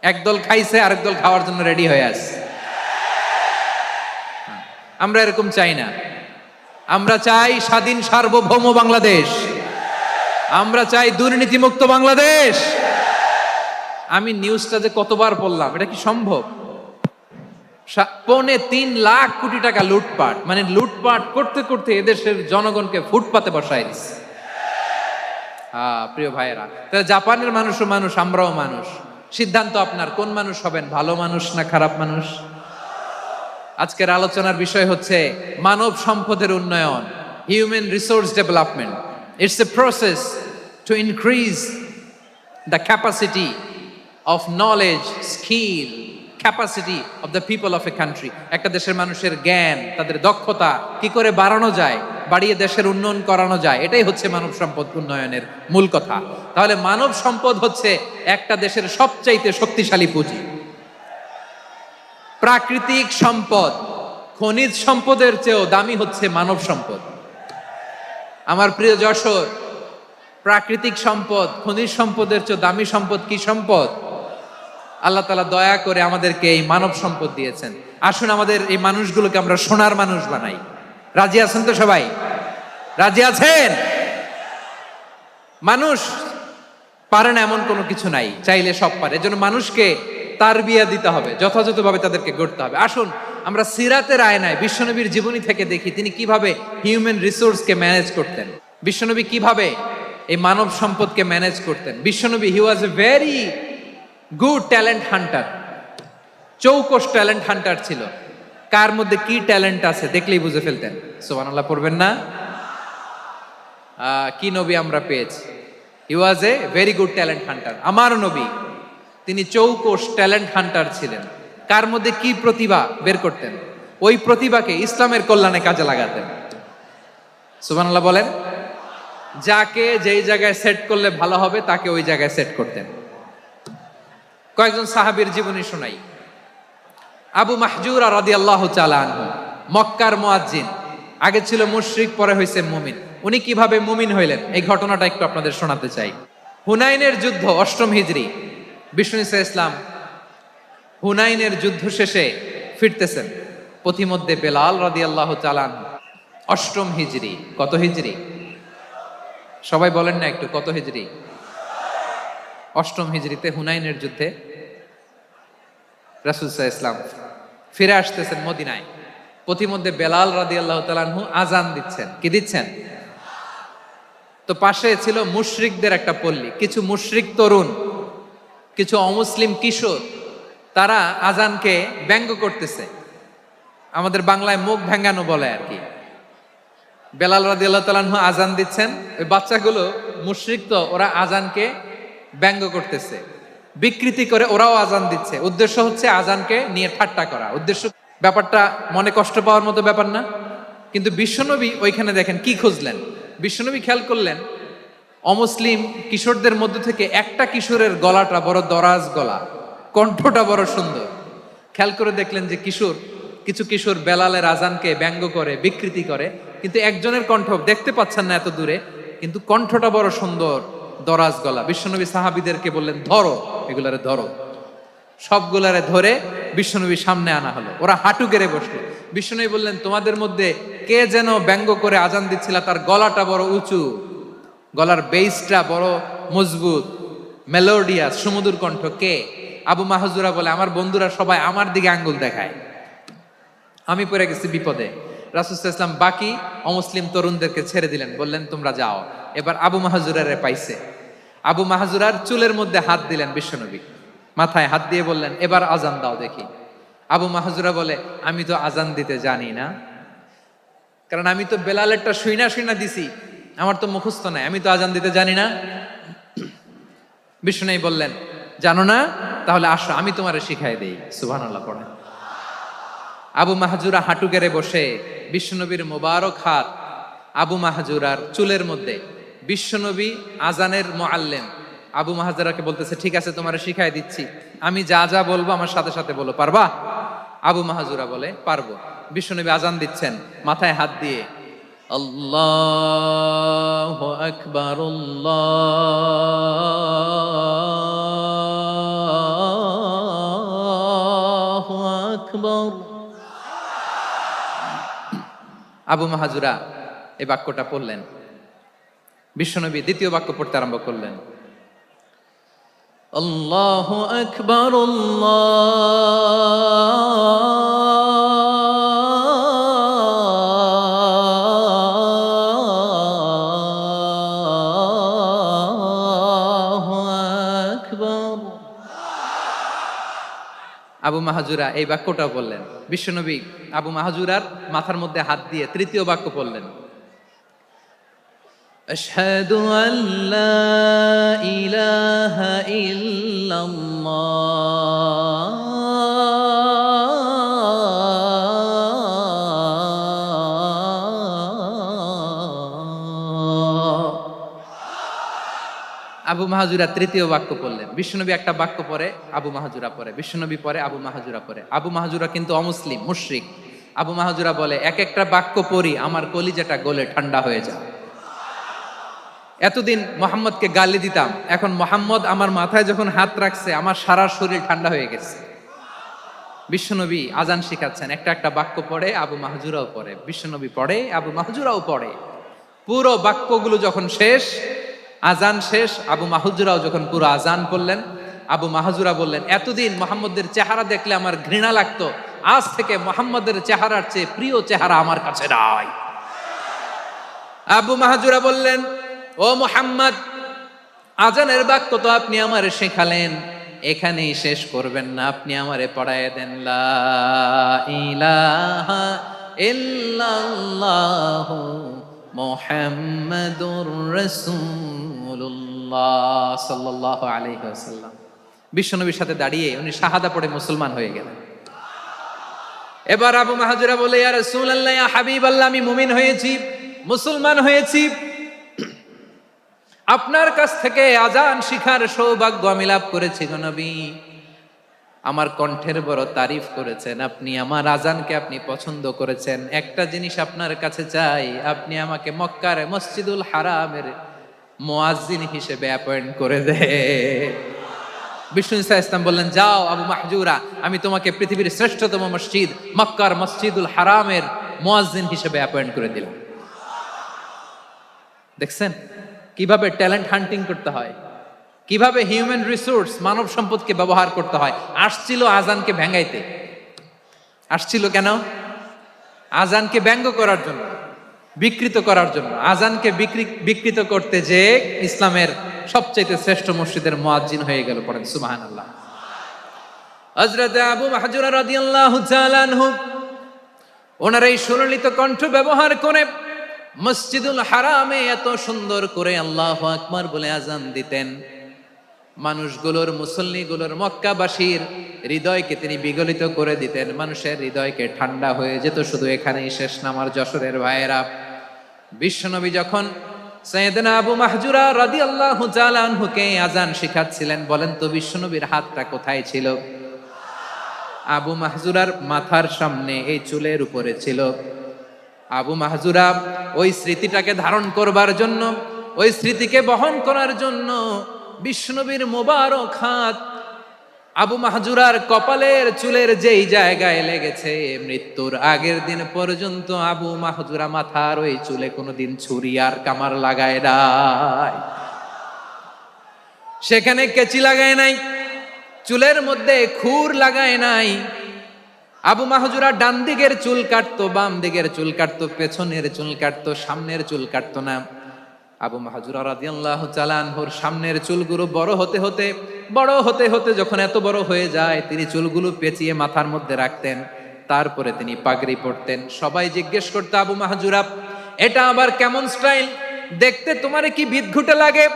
একদল খাইছে, আরেক দল খাওয়ার জন্য রেডি হয়ে আছে। আমরা এরকম চাই না। আমরা চাই স্বাধীন সার্বভৌম বাংলাদেশ। আমরা চাই দুর্নীতিমুক্ত বাংলাদেশ। আমি নিউজটা যে কতবার পড়লাম, এটা কি সম্ভব? 3.25 লাখ কোটি টাকা লুটপাট, মানে লুটপাট করতে করতে এদেশের জনগণকে ফুটপাতে বসায় দিচ্ছে। প্রিয় ভাইয়েরা, তাহলে জাপানের মানুষও মানুষ, আমরাও মানুষ। সিদ্ধান্ত আপনার, কোন মানুষ হবেন, ভালো মানুষ না খারাপ মানুষ? আজকের আলোচনার বিষয় হচ্ছে মানব সম্পদের উন্নয়ন, human resource development. It's a process to increase the capacity of knowledge, skill, capacity of the people of a country. একটা দেশের মানুষের জ্ঞান, তাদের দক্ষতা কি করে বাড়ানো যায়, বাড়িয়ে দেশের উন্নয়ন করানো যায়, এটাই হচ্ছে মানব সম্পদ উন্নয়নের মূল কথা। তাহলে মানব সম্পদ হচ্ছে একটা দেশের সবচাইতে শক্তিশালী পুঁজি। প্রাকৃতিক সম্পদ, খনিজ সম্পদের চেয়েও দামি হচ্ছে মানব সম্পদ। আমার প্রিয় যশোর, প্রাকৃতিক সম্পদ, খনিজ সম্পদের চেয়ে দামি সম্পদ কি সম্পদ? আল্লাহ তাআলা দয়া করে আমাদেরকে এই মানব সম্পদ দিয়েছেন। আসুন আমাদের এই মানুষগুলোকে আমরা সোনার মানুষ বানাই। রাজি আছেন তো সবাই? রাজি আছেন? মানুষ পারে না এমন কোনো কিছু নাই, চাইলে সব পারে। এজন্য মানুষকে তারবিয়া দিতে হবে, যথাযথভাবে তাদেরকে গড়তে হবে। আসুন আমরা সিরাতের আয়নায় বিশ্বনবীর জীবনী থেকে দেখি তিনি কিভাবে হিউম্যান রিসোর্সকে ম্যানেজ করতেন, বিশ্বনবী কিভাবে এই মানব সম্পদকে ম্যানেজ করতেন। বিশ্বনবী he was a very good talent hunter, চৌকস ট্যালেন্ট হান্টার ছিল। কার মধ্যে কি ট্যালেন্ট আছে দেখলেই বুঝে ফেলতেন। সুবহানাল্লাহ পড়বেন না? কি নবী আমরা পেয়েছি! He was a very good talent hunter. আমার নবী তিনি চৌকস ট্যালেন্ট হান্টার ছিলেন। কার মধ্যে কি প্রতিভা বের করতেন, ওই প্রতিভাকে ইসলামের কল্যাণে কাজে লাগাতেন। সুবহানাল্লাহ বলেন। যাকে যেই জায়গায় সেট করলে ভালো হবে তাকে ওই জায়গায় সেট করতেন। কয়েকজন সাহাবীর জীবনী শোনাই। আবু মাহজুরা রাদিয়াল্লাহু তাআলা আনহু, মক্কার মুয়াজ্জিন, আগে ছিল মুশরিক, পরে হইছেন মুমিন। উনি কিভাবে মুমিন হইলেন এই ঘটনাটা একটু আপনাদের শোনাতে চাই। হুনাইনের যুদ্ধ, 8ম হিজরি, বিষ্ণু ঈসা ইসলাম হুনাইনের যুদ্ধ শেষে ফিরতেছেন। পথিমধ্যে বেলাল রাদিয়াল্লাহু তাআলা আনহু, 8ম হিজরি। কত হিজরি সবাই বলেন না একটু, কত হিজরি? 8ম হিজরিতে হুনাইনের যুদ্ধে রাসূল সাল্লাল্লাহু আলাইহি ওয়াসাল্লাম ফিরে আসতেছেন মদিনায়। পথিমধ্যে বেলাল রাদিয়াল্লাহু তাআলা আনহু আজান দিচ্ছেন। কি দিচ্ছেন? তো পাশে ছিল মুশরিকদের একটা পল্লী, কিছু মুশরিক তরুণ, কিছু অমুসলিম কিশোর, তারা আজানকে ব্যঙ্গ করতেছে। আমাদের বাংলায় মুখ ভেঙ্গানো বলে আর কি। বেলাল রাদিয়াল্লাহু তাআলা আনহু আজান দিচ্ছেন, ওই বাচ্চাগুলো মুশরিক, তো ওরা আজানকে ব্যঙ্গ করতেছে, বিকৃতি করে ওরাও আজান দিচ্ছে। উদ্দেশ্য হচ্ছে আজানকে নিয়ে ঠাট্টা করা। উদ্দেশ্য, ব্যাপারটা মনে কষ্ট পাওয়ার মতো ব্যাপার না? কিন্তু বিশ্বনবী ওইখানে দেখেন কি খুঁজলেন। বিশ্বনবী খেয়াল করলেন অমুসলিম কিশোরদের মধ্য থেকে একটা কিশোরের গলাটা বড় দরাজ গলা, কণ্ঠটা বড় সুন্দর। খেয়াল করে দেখলেন যে কিছু কিশোর বেলালের আজানকে ব্যঙ্গ করে, বিকৃতি করে, কিন্তু একজনের কণ্ঠ দেখতে পাচ্ছেন না এত দূরে, কিন্তু কণ্ঠটা বড় সুন্দর, দরাজ গলা। বিশ্বনবী সাহাবীদেরকে বললেন, ধরো এগুলারে, ধরো। সবগুলারে ধরে বিশ্বনবী সামনে আনা হলো। ওরা হাঁটু গেড়ে বসলো। বিশ্বনবী বললেন, তোমাদের মধ্যে কে যেন ব্যঙ্গ করে আজান দিচ্ছিল, তার গলাটা বড় উঁচু, গলার বেসটা বড় মজবুত, মেলোডিয়াস, সুমধুর কণ্ঠ। কে? আবু মাহজুরা বলে, আমার বন্ধুরা সবাই আমার দিকে আঙ্গুল দেখায়, আমি পড়ে গেছি বিপদে। রাসূল সাল্লাল্লাহু আলাইহি ওয়াসাল্লাম বাকি অমুসলিম তরুণদেরকে ছেড়ে দিলেন, বললেন তোমরা যাও। এবার আবু মাহজুরারে পাইছে। আবু মাহজুরার চুলের মধ্যে হাত দিলেন বিশ্বনবী, মাথায় হাত দিয়ে বললেন, এবার আজান দাও দেখি। আবু মাহজুরা বলে, আমি তো আজান দিতে জানি না, কারণ আমি তো বেলালেরটা শুইনা দিছি, আমার তো মুখস্থ নাই, আমি তো আজান দিতে জানি না। বিশ্বনবী বললেন, জানো না? তাহলে আসো, আমি তোমারে শিখাই দেই। সুবহানাল্লাহ পড়েন। আবু মাহজুরা হাঁটু গেড়ে বসে, বিশ্বনবীর মোবারক হাত আবু মাহজুরার চুলের মধ্যে। বিশ্বনবী আজানের মুআল্লিম আবু মাহজুরাকে বলতেছে, ঠিক আছে তোমারে শিখাই দিচ্ছি, আমি যা যা বলবো আমার সাথে সাথে বলো, পারবা? আবু মাহজুরা বলে, পারবো। বিশ্বনবী আজান দিচ্ছেন, মাথায় হাত দিয়ে, আল্লাহু আকবার, আল্লাহু আকবার। আবু মাহজুরা এই বাক্যটা পড়লেন। বিশ্বনবী দ্বিতীয় বাক্য পড়তে আরম্ভ করলেন, আল্লাহু আকবার, আল্লাহু আকবার। আবু মাহজুরা এই বাক্যটাও বললেন। বিশ্বনবী আবু মাহজুরার মাথার মধ্যে হাত দিয়ে তৃতীয় বাক্য বললেন, আশহাদু আল্লা ইলাহা ইল্লাল্লাহ, আবু মাহজুরা তৃতীয় বাক্য পড়লেন। বিশ্বনবী একটা বাক্য পরে আবু মাহজুরা পরে, বিশ্বনবী পরে আবু মাহজুরা পরে। আবু মাহজুরা কিন্তু অমুসলিম, মুশরিক। আবু মাহজুরা বলে, এক একটা বাক্য পড়ি আমার কলিজাটা গলে ঠান্ডা হয়ে যায়। এতদিন মোহাম্মদকে গালি দিতাম, এখন মোহাম্মদ আমার মাথায় যখন হাত রাখছে আমার সারা শরীর ঠান্ডা হয়ে গেছে। বিশ্বনবী আজান শিখাচ্ছেন, একটা একটা বাক্য পড়ে আবু মাহজুরাও পড়ে, বিশ্বনবী পড়ে, আবু মাহজুরাও পড়ে। পুরো বাক্যগুলো যখন শেষ, আজান শেষ, আবু মাহুজুরাও যখন পুরো আজান পড়লেন, আবু মাহুজুরা বললেন, এতদিন মোহাম্মদের চেহারা দেখলে আমার ঘৃণা লাগতো, আজ থেকে মোহাম্মদের চেহারার চেয়ে প্রিয় চেহারা আমার কাছে নাই। আবু মাহুজুরা বললেন, ও মুহাম্মদ, আজানের বাক্য তো আপনি আমারে শেখালেন, এখানেই শেষ করবেন না, আপনি আমারে পড়ায় দেন, লা ইলাহা ইল্লাল্লাহু মুহাম্মাদুর রাসূলুল্লাহ সাল্লাল্লাহু আলাইহি ওয়াসাল্লাম। বিশ্বনবীর সাথে দাঁড়িয়ে উনি শাহাদা পড়ে মুসলমান হয়ে গেলেন। এবার আবু মাহুজুরা বলে, ইয়া রাসূলুল্লাহ, ইয়া হাবিবাল্লাহ, আমি মুমিন হয়েছি, মুসলমান হয়েছি, আপনার কাছ থেকে আজান শিখার সৌভাগ্য আমি লাভ করেছি গো নবী। আমার কণ্ঠের বড় তারিফ করেছেন আপনি, আমার আজানকে আপনি পছন্দ করেছেন। একটা জিনিস আপনার কাছে চাই, আপনি আমাকে মক্কার মসজিদুল হারামের মুয়াজ্জিন হিসেবে অ্যাপয়েন্ট করে দে। বিষ্ণু ইসা ইসলাম বললেন, যাও আবু মাহজুরা, আমি তোমাকে পৃথিবীর শ্রেষ্ঠতম মসজিদ মক্কার মসজিদুল হারামের মুয়াজ্জিন হিসেবে অ্যাপয়েন্ট করে দিলাম। দেখছেন কিভাবে ট্যালেন্ট হান্টিং করতে হয়, কিভাবে হিউম্যান রিসোর্স মানব সম্পদকে ব্যবহার করতে হয়। আসছিল আজানকে ভেঙাইতে, আসছিল কেন? আজানকে ব্যঙ্গ করার জন্য, বিকৃত করার জন্য। আজানকে বিকৃত করতে যে ইসলামের সবচেয়ে শ্রেষ্ঠ মসজিদের মুয়াজ্জিন হয়ে গেল। পড়েন সুবহানাল্লাহ। হযরত আবু মাহজুরা রাদিয়াল্লাহু তাআলা আনহু ওনার এই সুললিত কণ্ঠ ব্যবহার করে মসজিদুল হারামে এত সুন্দর করে আল্লাহু আকবার বলে আজান দিতেন, মানুষগুলোর, মুসল্লিগুলোর, মক্কাবাসীর হৃদয়কে তিনি বিগলিত করে দিতেন, মানুষের হৃদয়কে ঠান্ডা হয়ে যেত। শুধু এখানেই শেষ না আমার যশোরের ভাইয়েরা, বিশ্বনবী যখন সাইয়েদনা আবু মাহজুরা রাদিয়াল্লাহু তাআলা আনহুকে আজান শিখাচ্ছিলেন, বলেন তো বিশ্বনবীর হাতটা কোথায় ছিল? আবু মাহজুরার মাথার সামনে, এই চুলের উপরে ছিল। আবু মাহজুরা ওই স্মৃতিটাকে ধারণ করবার জন্য, ওই স্মৃতিকে বহন করার জন্য বিশ্বনবীর মোবারক হাত আবু মাহজুরার কপালের চুলের যেই জায়গায় লেগেছে, মৃত্যুর আগের দিন পর্যন্ত আবু মাহজুরা মাথার ওই চুলে কোনোদিন ছুরি আর কামার লাগায় নাই, সেখানে কেচি লাগায় নাই, চুলের মধ্যে খুর লাগায় নাই। আবু মাহজুরা ডান দিকের চুল কাটতো, বাম দিকের চুল কাটতো, পেছনের চুল কাটতো, সামনের চুল কাটতো না। আবু মাহজুরা রাদিয়াল্লাহু তাআলা আনহুর সামনের চুলগুলো বড় হতে হতে যখন এত বড় হয়ে যায়, তিনি চুলগুলো পেঁচিয়ে মাথার মধ্যে রাখতেন, তারপরে তিনি পাগড়ি পরতেন। সবাই জিজ্ঞেস করতো, আবু মাহজুরা, এটা আবার কেমন স্টাইল? দেখতে তোমারে কি বিদঘুটে লাগে,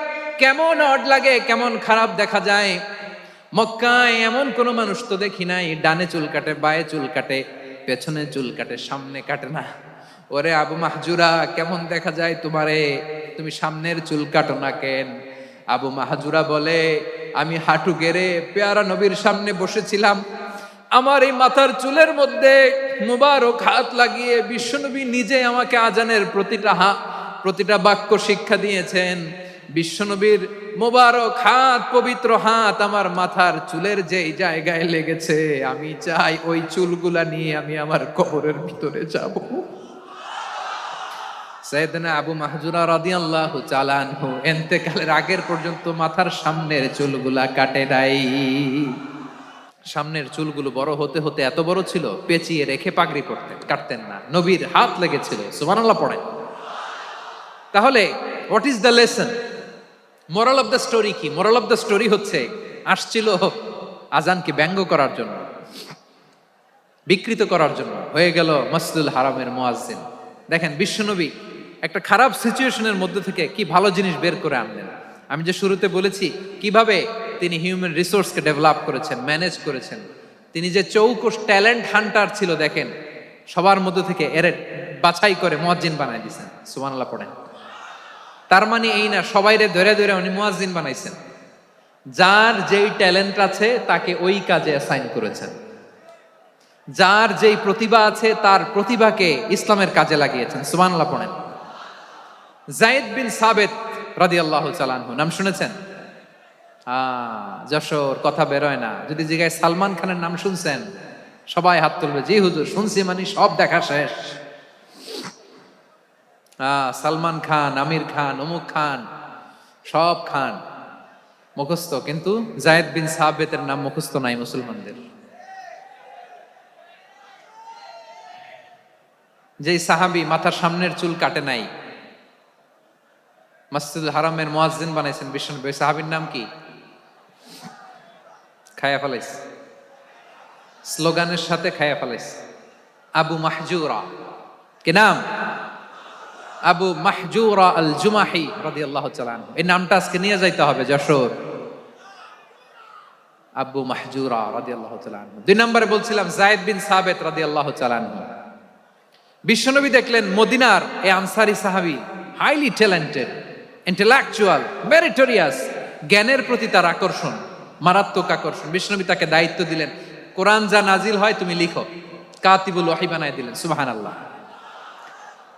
কেমন অড লাগে, কেমন খারাপ দেখা যায়। মক্কায় এমন কোন মানুষ তো দেখি নাই, ডানে চুল কাটে, বায়ে চুল কাটে, পেছনে চুল কাটে, সামনে কাটে না। ওরে আবু মাহজুরা, কেমন দেখা যায় তোমারে, তুমি সামনের চুল কাটো না কেন? আবু মাহজুরা বলে, আমি হাঁটু গেড়ে পেয়ারা নবীর সামনে বসেছিলাম, আমার এই মাথার চুলের মধ্যে মুবারক হাত লাগিয়ে বিশ্বনবী নিজে আমাকে আজানের প্রতিটা বাক্য শিক্ষা দিয়েছেন। বিশ্বনবীর মোবারক হাত, পবিত্র হাত আমার মাথার চুলের যেই জায়গায় লেগেছে, আমি চাই ওই চুলগুলা নিয়ে আমি আমার কবরের ভিতরে যাব। সাইয়েদনা আবু মাহজুরা রাদিয়াল্লাহু তাআলা আনহু ইন্তেকালের আগের পর্যন্ত মাথার সামনের চুলগুলা কাটে নাই। সামনের চুলগুলো বড় হতে হতে এত বড় ছিল, পেঁচিয়ে রেখে পাগড়ি পরতেন, কাটতেন না। নবীর হাত লেগেছিল। সুবহানাল্লাহ পড়েন। তাহলে what is the lesson? Moral of the story কি? মোরাল অফ দ্য স্টোরি হচ্ছে, আসছিল আজানকে ব্যঙ্গ করার জন্য, বিকৃত করার জন্য, হয়ে গেল মসজিদুল হারামের মুয়াজ্জিন। দেখেন বিশ্বনবী একটা খারাপ সিচুয়েশনের মধ্যে থেকে কি ভালো জিনিস বের করে আনলেন। আমি যে শুরুতে বলেছি কিভাবে তিনি হিউম্যান রিসোর্সকে ডেভেলপ করেছেন, ম্যানেজ করেছেন। তিনি যে চৌকস ট্যালেন্ট হান্টার ছিল, দেখেন সবার মধ্যে থেকে এর বাছাই করে মুয়াজ্জিন বানাই দিয়েছেন। সুবহানাল্লাহ পড়েন। তার মানে এই না সবাইরে ধরে ধরে উনি মুয়াজ্জিন বানাইছেন। যার যেই ট্যালেন্ট আছে তাকে ওই কাজে অ্যাসাইন করেছেন। যার যেই প্রতিভা আছে তার প্রতিভাকে ইসলামের কাজে লাগিয়েছেন। সুবহানাল্লাহ পড়েন। যায়েদ বিন সাবিত রাদিয়াল্লাহু তাআলা আনহু নাম শুনেছেন? যশোর কথা বেরোয় না। যদি জিজ্ঞাসা সালমান খানের নাম শুনছেন, সবাই হাত তুলবে, জি হুজুর শুনছি, মানে সব দেখা শেষ। সালমান খান, আমির খান, অমুক খান, সব খান মুখস্থ, কিন্তু জায়েদ বিন সাবিতের নাম মুখস্থ নাই মুসলমানদের। যেই সাহাবী মাথার সামনের চুল কাটে নাই, মসজিদুল হারামের মুয়াজ্জিন বানাইছেন বিশ্বনবী, সাহাবীর নাম কি? খায়া ফেলাইছে, স্লোগানের সাথে খায়া ফেলাইছে। আবু মাহজুরা, কি নাম? আবু মাহজুরা আল জুমাহি রাদিয়াল্লাহু তাআলা আনহু। এই নামটা আজকে নিয়ে যাইতে হবে যশোর। আবু মাহজুরা রাদিয়াল্লাহু তাআলা আনহু। 2 নম্বরে বলছিলাম জায়েদ বিন সাবিত রাদিয়াল্লাহু তাআলা আনহু। বিশ্বনবী দেখলেন মদিনার এই আনসারী সাহাবী হাইলি ট্যালেন্টেড, ইন্টেলেকচুয়াল, মেরিটোরিয়াস, জ্ঞানের প্রতি তার আকর্ষণ, মারাত্মক আকর্ষণ। বিশ্বনবী তাকে দায়িত্ব দিলেন, কোরআন যা নাজিল হয় তুমি লিখো, কাতিবুল ওয়াহি বানায় দিলেন। সুবহানাল্লাহ।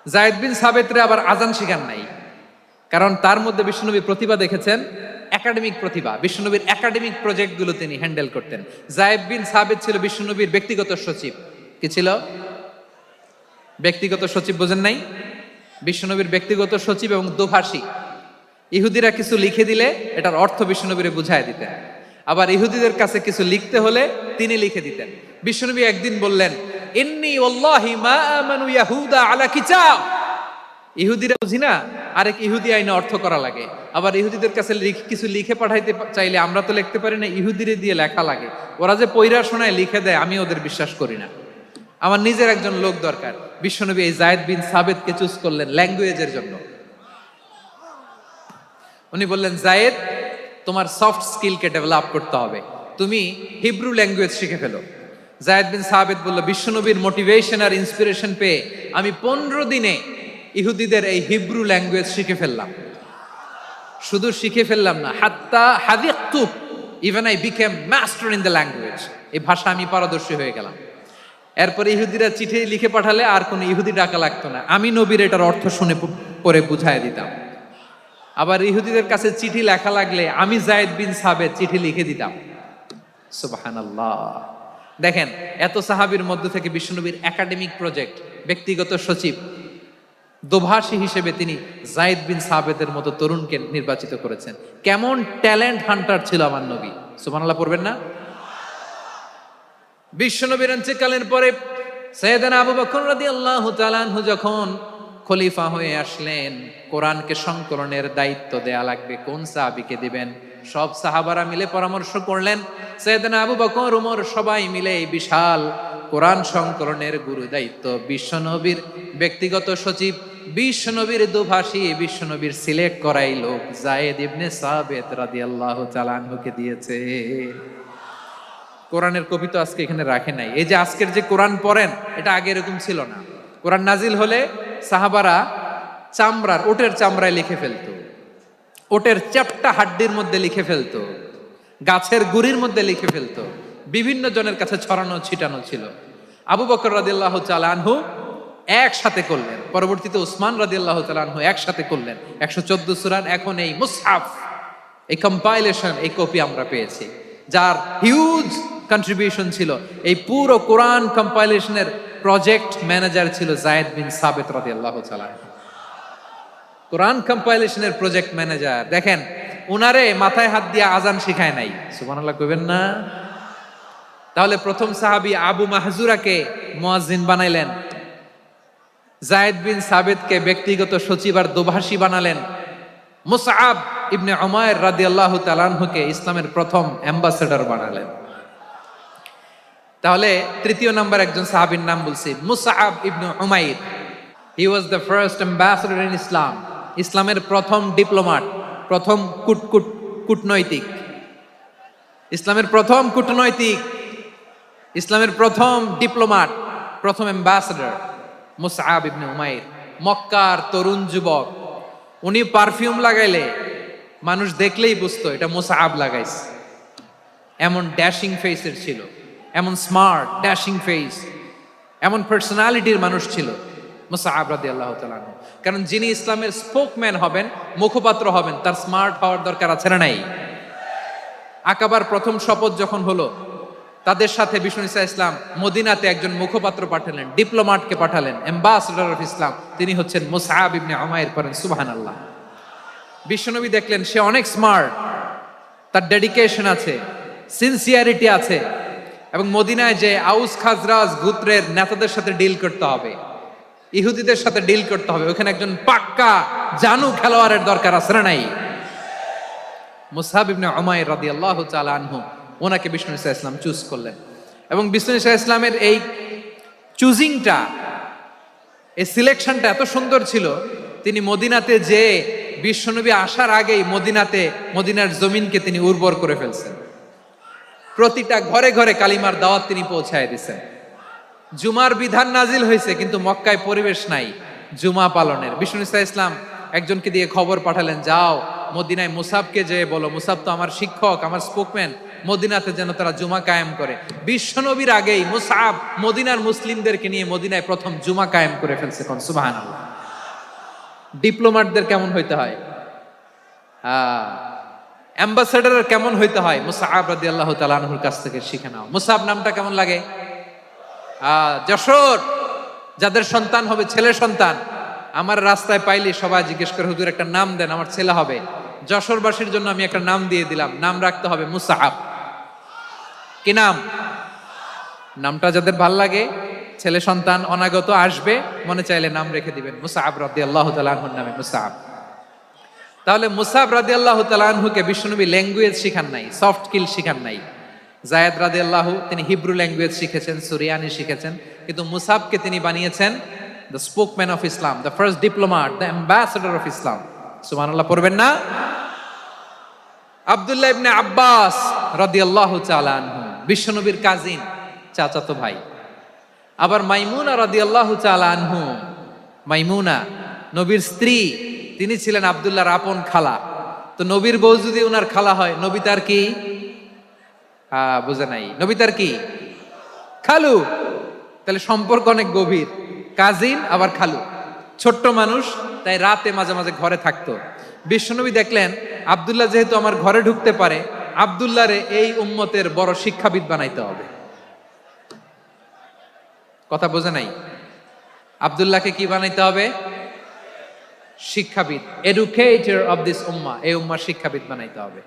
জায়েদ বিন সাবিতরে আবার আজান শিখান নাই, কারণ তার মধ্যে বিশ্বনবী প্রতিভা দেখেছেন, একাডেমিক প্রতিভা। বিশ্বনবীর একাডেমিক প্রজেক্টগুলো তিনি হ্যান্ডেল করতেন। জায়েদ বিন সাবিত ছিল বিশ্বনবীর ব্যক্তিগত সচিব। কি ছিল? ব্যক্তিগত সচিব, বোঝেন নাই? বিশ্বনবীর ব্যক্তিগত সচিব এবং দোভাষী। ইহুদিরা কিছু লিখে দিলে এটার অর্থ বিশ্বনবীরে বুঝায় দিতেন, আবার ইহুদিদের কাছে কিছু লিখতে হলে তিনি লিখে দিতেন। বিশ্বনবী একদিন বললেন, ইন্নী ওয়াল্লাহি মা আমানু ইয়াহুদা আলা কিতাব। ইহুদিরা বুঝি না, আরেক ইহুদি আইনে অর্থ করা লাগে। আবার ইহুদিদের কাছে কিছু লিখে পাঠাইতে চাইলে আমরা তো লিখতে পারি না, ইহুদিরে দিয়ে লেখা লাগে। ওরা যে পয়রা শোনায় লিখে দেয়, আমি ওদের বিশ্বাস করি না। আমার নিজের একজন লোক দরকার। বিশ্বনবী এই জায়েদ বিন সাবিতকে চুজ করলেন ল্যাঙ্গুয়েজের জন্য। উনি বললেন, জায়েদ, তোমার সফট স্কিলকে ডেভেলপ করতে হবে, তুমি হিব্রু ল্যাঙ্গুয়েজ শিখে ফেলো। জায়েদ বিন সাবিত বলল, বিশ্বনবীর মোটিভেশন আর ইন্সপিরেশন পেয়ে আমি 15 দিনে ইহুদিদের এই হিব্রু ল্যাঙ্গুয়েজ শিখে ফেললাম। শুধু শিখে ফেললাম না, হাত্তা হাদিকতু, even I became master in the language. এই ভাষা আমি পারদর্শী হয়ে গেলাম। এরপরে ইহুদিরা চিঠি লিখে পাঠালে আর কোনো ইহুদি ডাকা লাগতো না, আমি নবীর এটার অর্থ শুনে পরে বুঝাই দিতাম। আবার ইহুদিদের কাছে চিঠি লেখা লাগলে আমি জায়েদ বিন সাবিত চিঠি লিখে দিতাম। সুবহানাল্লাহ। দেখেন, এত সাহাবীর মধ্য থেকে বিশ্বনবীর একাডেমিক প্রজেক্ট, ব্যক্তিগত সচিব, দোভাষী হিসেবে তিনি জায়েদ বিন সাবিতের মতো তরুণকে নির্বাচিত করেছেন। কেমন ট্যালেন্ট হান্টার ছিল আমার নবী! সুবহানাল্লাহ পড়বেন না? বিশ্বনবীর ইন্তেকালের পরে সাইয়েদনা আবু বকর রাদিয়াল্লাহু তাআলা আনহু যখন খলিফা হয়ে আসলেন, কোরআনকে সংকলনের দায়িত্ব দেয়া লাগবে, কোন সাহাবীকে দিবেন? সব সাহাবারা মিলে পরামর্শ করলেন। সাইয়েদনা আবু বকর, ওমর সবাই মিলে এই বিশাল কোরআন সংকলনের গুরু দায়িত্ব বিশ্বনবীর ব্যক্তিগত সচিব, বিশ্বনবীর দোভাষী, বিশ্বনবীর সিলেক্ট করাই লোক জায়েদ ইবনে সাবিত রাদিয়াল্লাহু তাআলা আনহুকে দিয়েছে। কোরআনের কপি তো আজকে এখানে রাখে নাই। এই যে আজকের যে কোরআন পড়েন, এটা আগে এরকম ছিল না। কোরআন নাজিল হলে সাহাবারা চামড়ার, ওটের চামড়ায় লিখে ফেলতো, ওটের চ্যাপ্টা হাড্ডির মধ্যে লিখে ফেলতো, গাছের গুড়ির মধ্যে লিখে ফেলতো, বিভিন্ন জনের কাছে ছড়ানো ছিটানো ছিল। আবু বকর রাদিয়াল্লাহু তাআলা আনহু একসাথে করলেন, পরবর্তীতে উসমান রাদিয়াল্লাহু তাআলা আনহু একসাথে করলেন 114 সূরার। এখন এই মুসহাফ, এই কম্পাইলেশন, এই কপি আমরা পেয়েছি, যার হিউজ কন্ট্রিবিউশন ছিল। এই পুরো কোরআন কম্পাইলেশনের প্রজেক্ট ম্যানেজার ছিল জায়েদ বিন সাবিত রাদিয়াল্লাহু তাআলা। কোরআন কম্পাইলেশনের প্রজেক্ট ম্যানেজার। দেখেন, উনারে মাথায় হাত দিয়ে আজান শিখায় নাই। সুবহানাল্লাহ কইবেন না? তাহলে প্রথম সাহাবী আবু মাহজুরাকে মুয়াজ্জিন বানাইলেন, জায়েদ বিন সাবিতকে ব্যক্তিগত সচিব আর দোভাষী বানালেন, মুসআব ইবনে উমাইর রাদিয়াল্লাহু তাআলা আনহুকে ইসলামের প্রথম অ্যাম্বাসেডর বানালেন। তাহলে তৃতীয় নাম্বার একজন সাহাবীর নাম বলছি, Musab ibn Umair. He was the first ambassador in Islam. ইসলামের প্রথম ডিপ্লোম্যাট, প্রথম কূটনৈতিক, ইসলামের প্রথম কূটনৈতিক, ইসলামের প্রথম ডিপ্লোম্যাট, প্রথম অ্যাম্বাসেডর মুসআব ইবনে উমাইর। মক্কার তরুণ যুবক, উনি পারফিউম লাগাইলে মানুষ দেখলেই বুঝতো এটা মুসআব লাগাইছে। এমন ড্যাশিং ফেসের ছিল, এমন স্মার্ট ড্যাশিং ফেস, এমন পার্সোনালিটির মানুষ ছিল মুসআব রাদিয়াল্লাহু তাআলা আনহু। কারণ যিনি ইসলামের স্পোকম্যান হবেন, মুখপাত্র হবেন, তার স্মার্ট হওয়ার দরকার আছে না নাই? আকাবার প্রথম শপথ যখন হলো, তাদের সাথে বিষ্ণু ঈসা ইসলাম মদিনাতে একজন মুখপাত্র পাঠালেন, ডিপ্লোম্যাটকে পাঠালেন, অ্যাম্বাসেডর অফ ইসলাম। তিনি হচ্ছেন মুসআব ইবনে উমাইর। পড়েন সুবহানাল্লাহ। বিশ্বনবী দেখলেন সে অনেক স্মার্ট, তার ডেডিকেশন আছে, সিনসিয়ারিটি আছে, এবং মদিনায় যে আউস খাজরাজ গোত্রের নেতাদের সাথে ডিল করতে হবে, ইহুদিদের সাথে ডিল করতে হবে, ওখানে একজন পাক্কা জানু খেলোয়াড়ের দরকার আছে না নাই? মুসআব ইবনে উমাইর রাদিয়াল্লাহু তাআলা আনহু, ওনাকে বিষ্ণু ইসা ইসলাম চুজ করলেন। এবং বিষ্ণু ইসা ইসলামের এই চুজিংটা, এই সিলেকশনটা এত সুন্দর ছিল, তিনি মদিনাতে যে বিশ্বনবী আসার আগেই মদিনার জমিনকে তিনি উর্বর করে ফেলছেন। প্রতিটা ঘরে ঘরে কালিমার দাওয়াত তিনি পৌঁছায় দিয়েছেন। জুমার বিধান নাজিল হয়েছে, কিন্তু মক্কায় পরিবেশ নাই জুমা পালনের। বিষ্ণু ইসা ইসলাম একজনকে দিয়ে খবর পাঠালেন, যাও মদিনায় মুসাবকে যে বলো, মুসাব তো আমার শিক্ষক, আমার স্পোকম্যান, মদিনাতে যেন তারা জুমা কায়েম করে। বিশ্বনবীর আগেই মুসাব মদিনার মুসলিমদেরকে নিয়ে মদিনায় প্রথম জুমা কায়েম করে ফেলছে। কোন সুবহানাল্লাহ। ডিপ্লোম্যাটদের কেমন হইতে হয়, অ্যাম্বাসেডারের কেমন হইতে হয়, মুসআব রাদিয়াল্লাহু তাআলা আনহুর কাছ থেকে শিখে নাও। মুসআব নামটা কেমন লাগে? যশোর যাদের সন্তান হবে, ছেলে সন্তান, আমার রাস্তায় পাইলে সবাই জিজ্ঞেস করে, হুজুর একটা নাম দেন, আমার ছেলে হবে। যশোরবাসীর জন্য আমি একটা নাম দিয়ে দিলাম, নাম রাখতে হবে মুসআব। কি নাম? নামটা যাদের ভাল লাগে, ছেলে সন্তান অনাগত আসবে, মনে চাইলে নাম রেখে দিবেন মুসআব রাদিয়াল্লাহু তাআলা আনহুর নামে মুসআব। তাহলে মুসআব রাদিয়াল্লাহু তাআলা আনহুকে বিশ্বনবী ল্যাঙ্গুয়েজ শিখান নাই, সফট স্কিল শিখান নাই। যায়েদ রাদিয়াল্লাহু তিনি হিব্রু ল্যাঙ্গুয়েজ শিখেছেন, সুরিয়ানি শিখেছেন, কিন্তু মুসআবকে তিনি বানিয়েছেন the spokesman of Islam, the first diplomat, the ambassador of Islam. সুবহানাল্লাহ পড়বেন না? আব্দুল্লাহ ইবনে আব্বাস রাদিয়াল্লাহু তাআলা আনহু বিশ্বনবীর কাজিন, চাচাতো ভাই। আবার মাইমুনা রাদিয়াল্লাহু তাআলা আনহু, মাইমুনা নবীর স্ত্রী, তিনি ছিলেন আব্দুল্লাহর আপন খালা। তো নবীর বউ যদি উনার খালা হয়, নবী তার কি? বুঝে নাই, নবী তার কি? খালু। তাহলে সম্পর্ক অনেক গভীর, কাজিন আবার খালু। ছোট্ট মানুষ, তাই রাতে মাঝে মাঝে ঘরে থাকতো। বিশ্বনবী দেখলেন আব্দুল্লাহ যেহেতু আমার ঘরে ঢুকতে পারে, আব্দুল্লাহরে এই উম্মতের বড় শিক্ষাবিদ বানাইতে হবে। কথা বোঝে নাই? আব্দুল্লাহকে কি বানাইতে হবে? শিক্ষাবিদ, এডুকেটর অফ দিস উম্মাহ, এই উম্মার শিক্ষাবিদ বানাইতে হবে।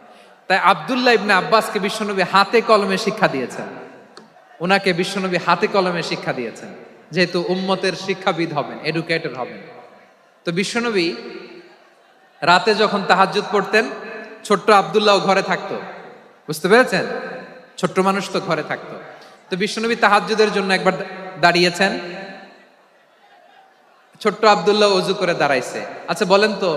তাই আব্দুল্লাহ ইবনে আব্বাসকে বিশ্বনবী হাতে কলমে শিক্ষা দিয়েছেন। ওনাকে বিশ্বনবী হাতে কলমে শিক্ষা দিয়েছেন, যেহেতু উম্মতের শিক্ষাবিদ হবেন, এডুকেটর হবেন। তো বিশ্বনবী রাতে যখন তাহাজ্জুদ পড়তেন, ছোট্ট আব্দুল্লাহ ঘরে থাকতো। বুঝতে পেরেছেন? ছোট্ট মানুষ তো ঘরে থাকতো। তো বিশ্বনবী তাহাজ্জুদের জন্য একবার দাঁড়িয়েছেন, ছোট্ট আব্দুল্লাহ ওযু করে দাঁড়াইছে। আচ্ছা বলেন তো,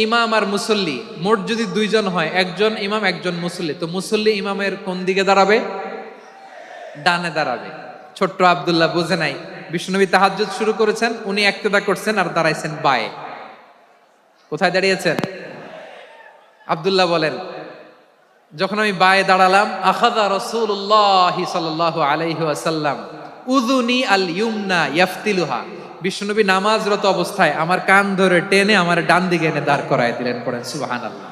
ইমাম আর মুসল্লি মোট যদি দুইজন হয়, একজন ইমাম একজন মুসল্লি, তো মুসল্লি ইমামের কোন দিকে দাঁড়াবে? ডানে দাঁড়াবে। ছোট্ট আব্দুল্লাহ বুঝে নাই, বিশ্বনবী তাহাজ্জুদ শুরু করেছেন, উনি ইক্তেদা করছেন আর দাঁড়াইছেন বায়ে। কোথায় দাঁড়িয়েছেন? আব্দুল্লাহ বলেন, যখন আমি বায়ে দাঁড়ালাম, আখাযা রাসূলুল্লাহ সাল্লাল্লাহু আলাইহি ওয়াসাল্লাম উযুনি আল ইউমনা ইয়াফতিলুহা, বিশ্বনবী নামাজরত অবস্থায় আমার কান ধরে টেনে আমার ডান দিকে এনে দাঁড় করায় দিলেন। পড়েন সুবহানাল্লাহ।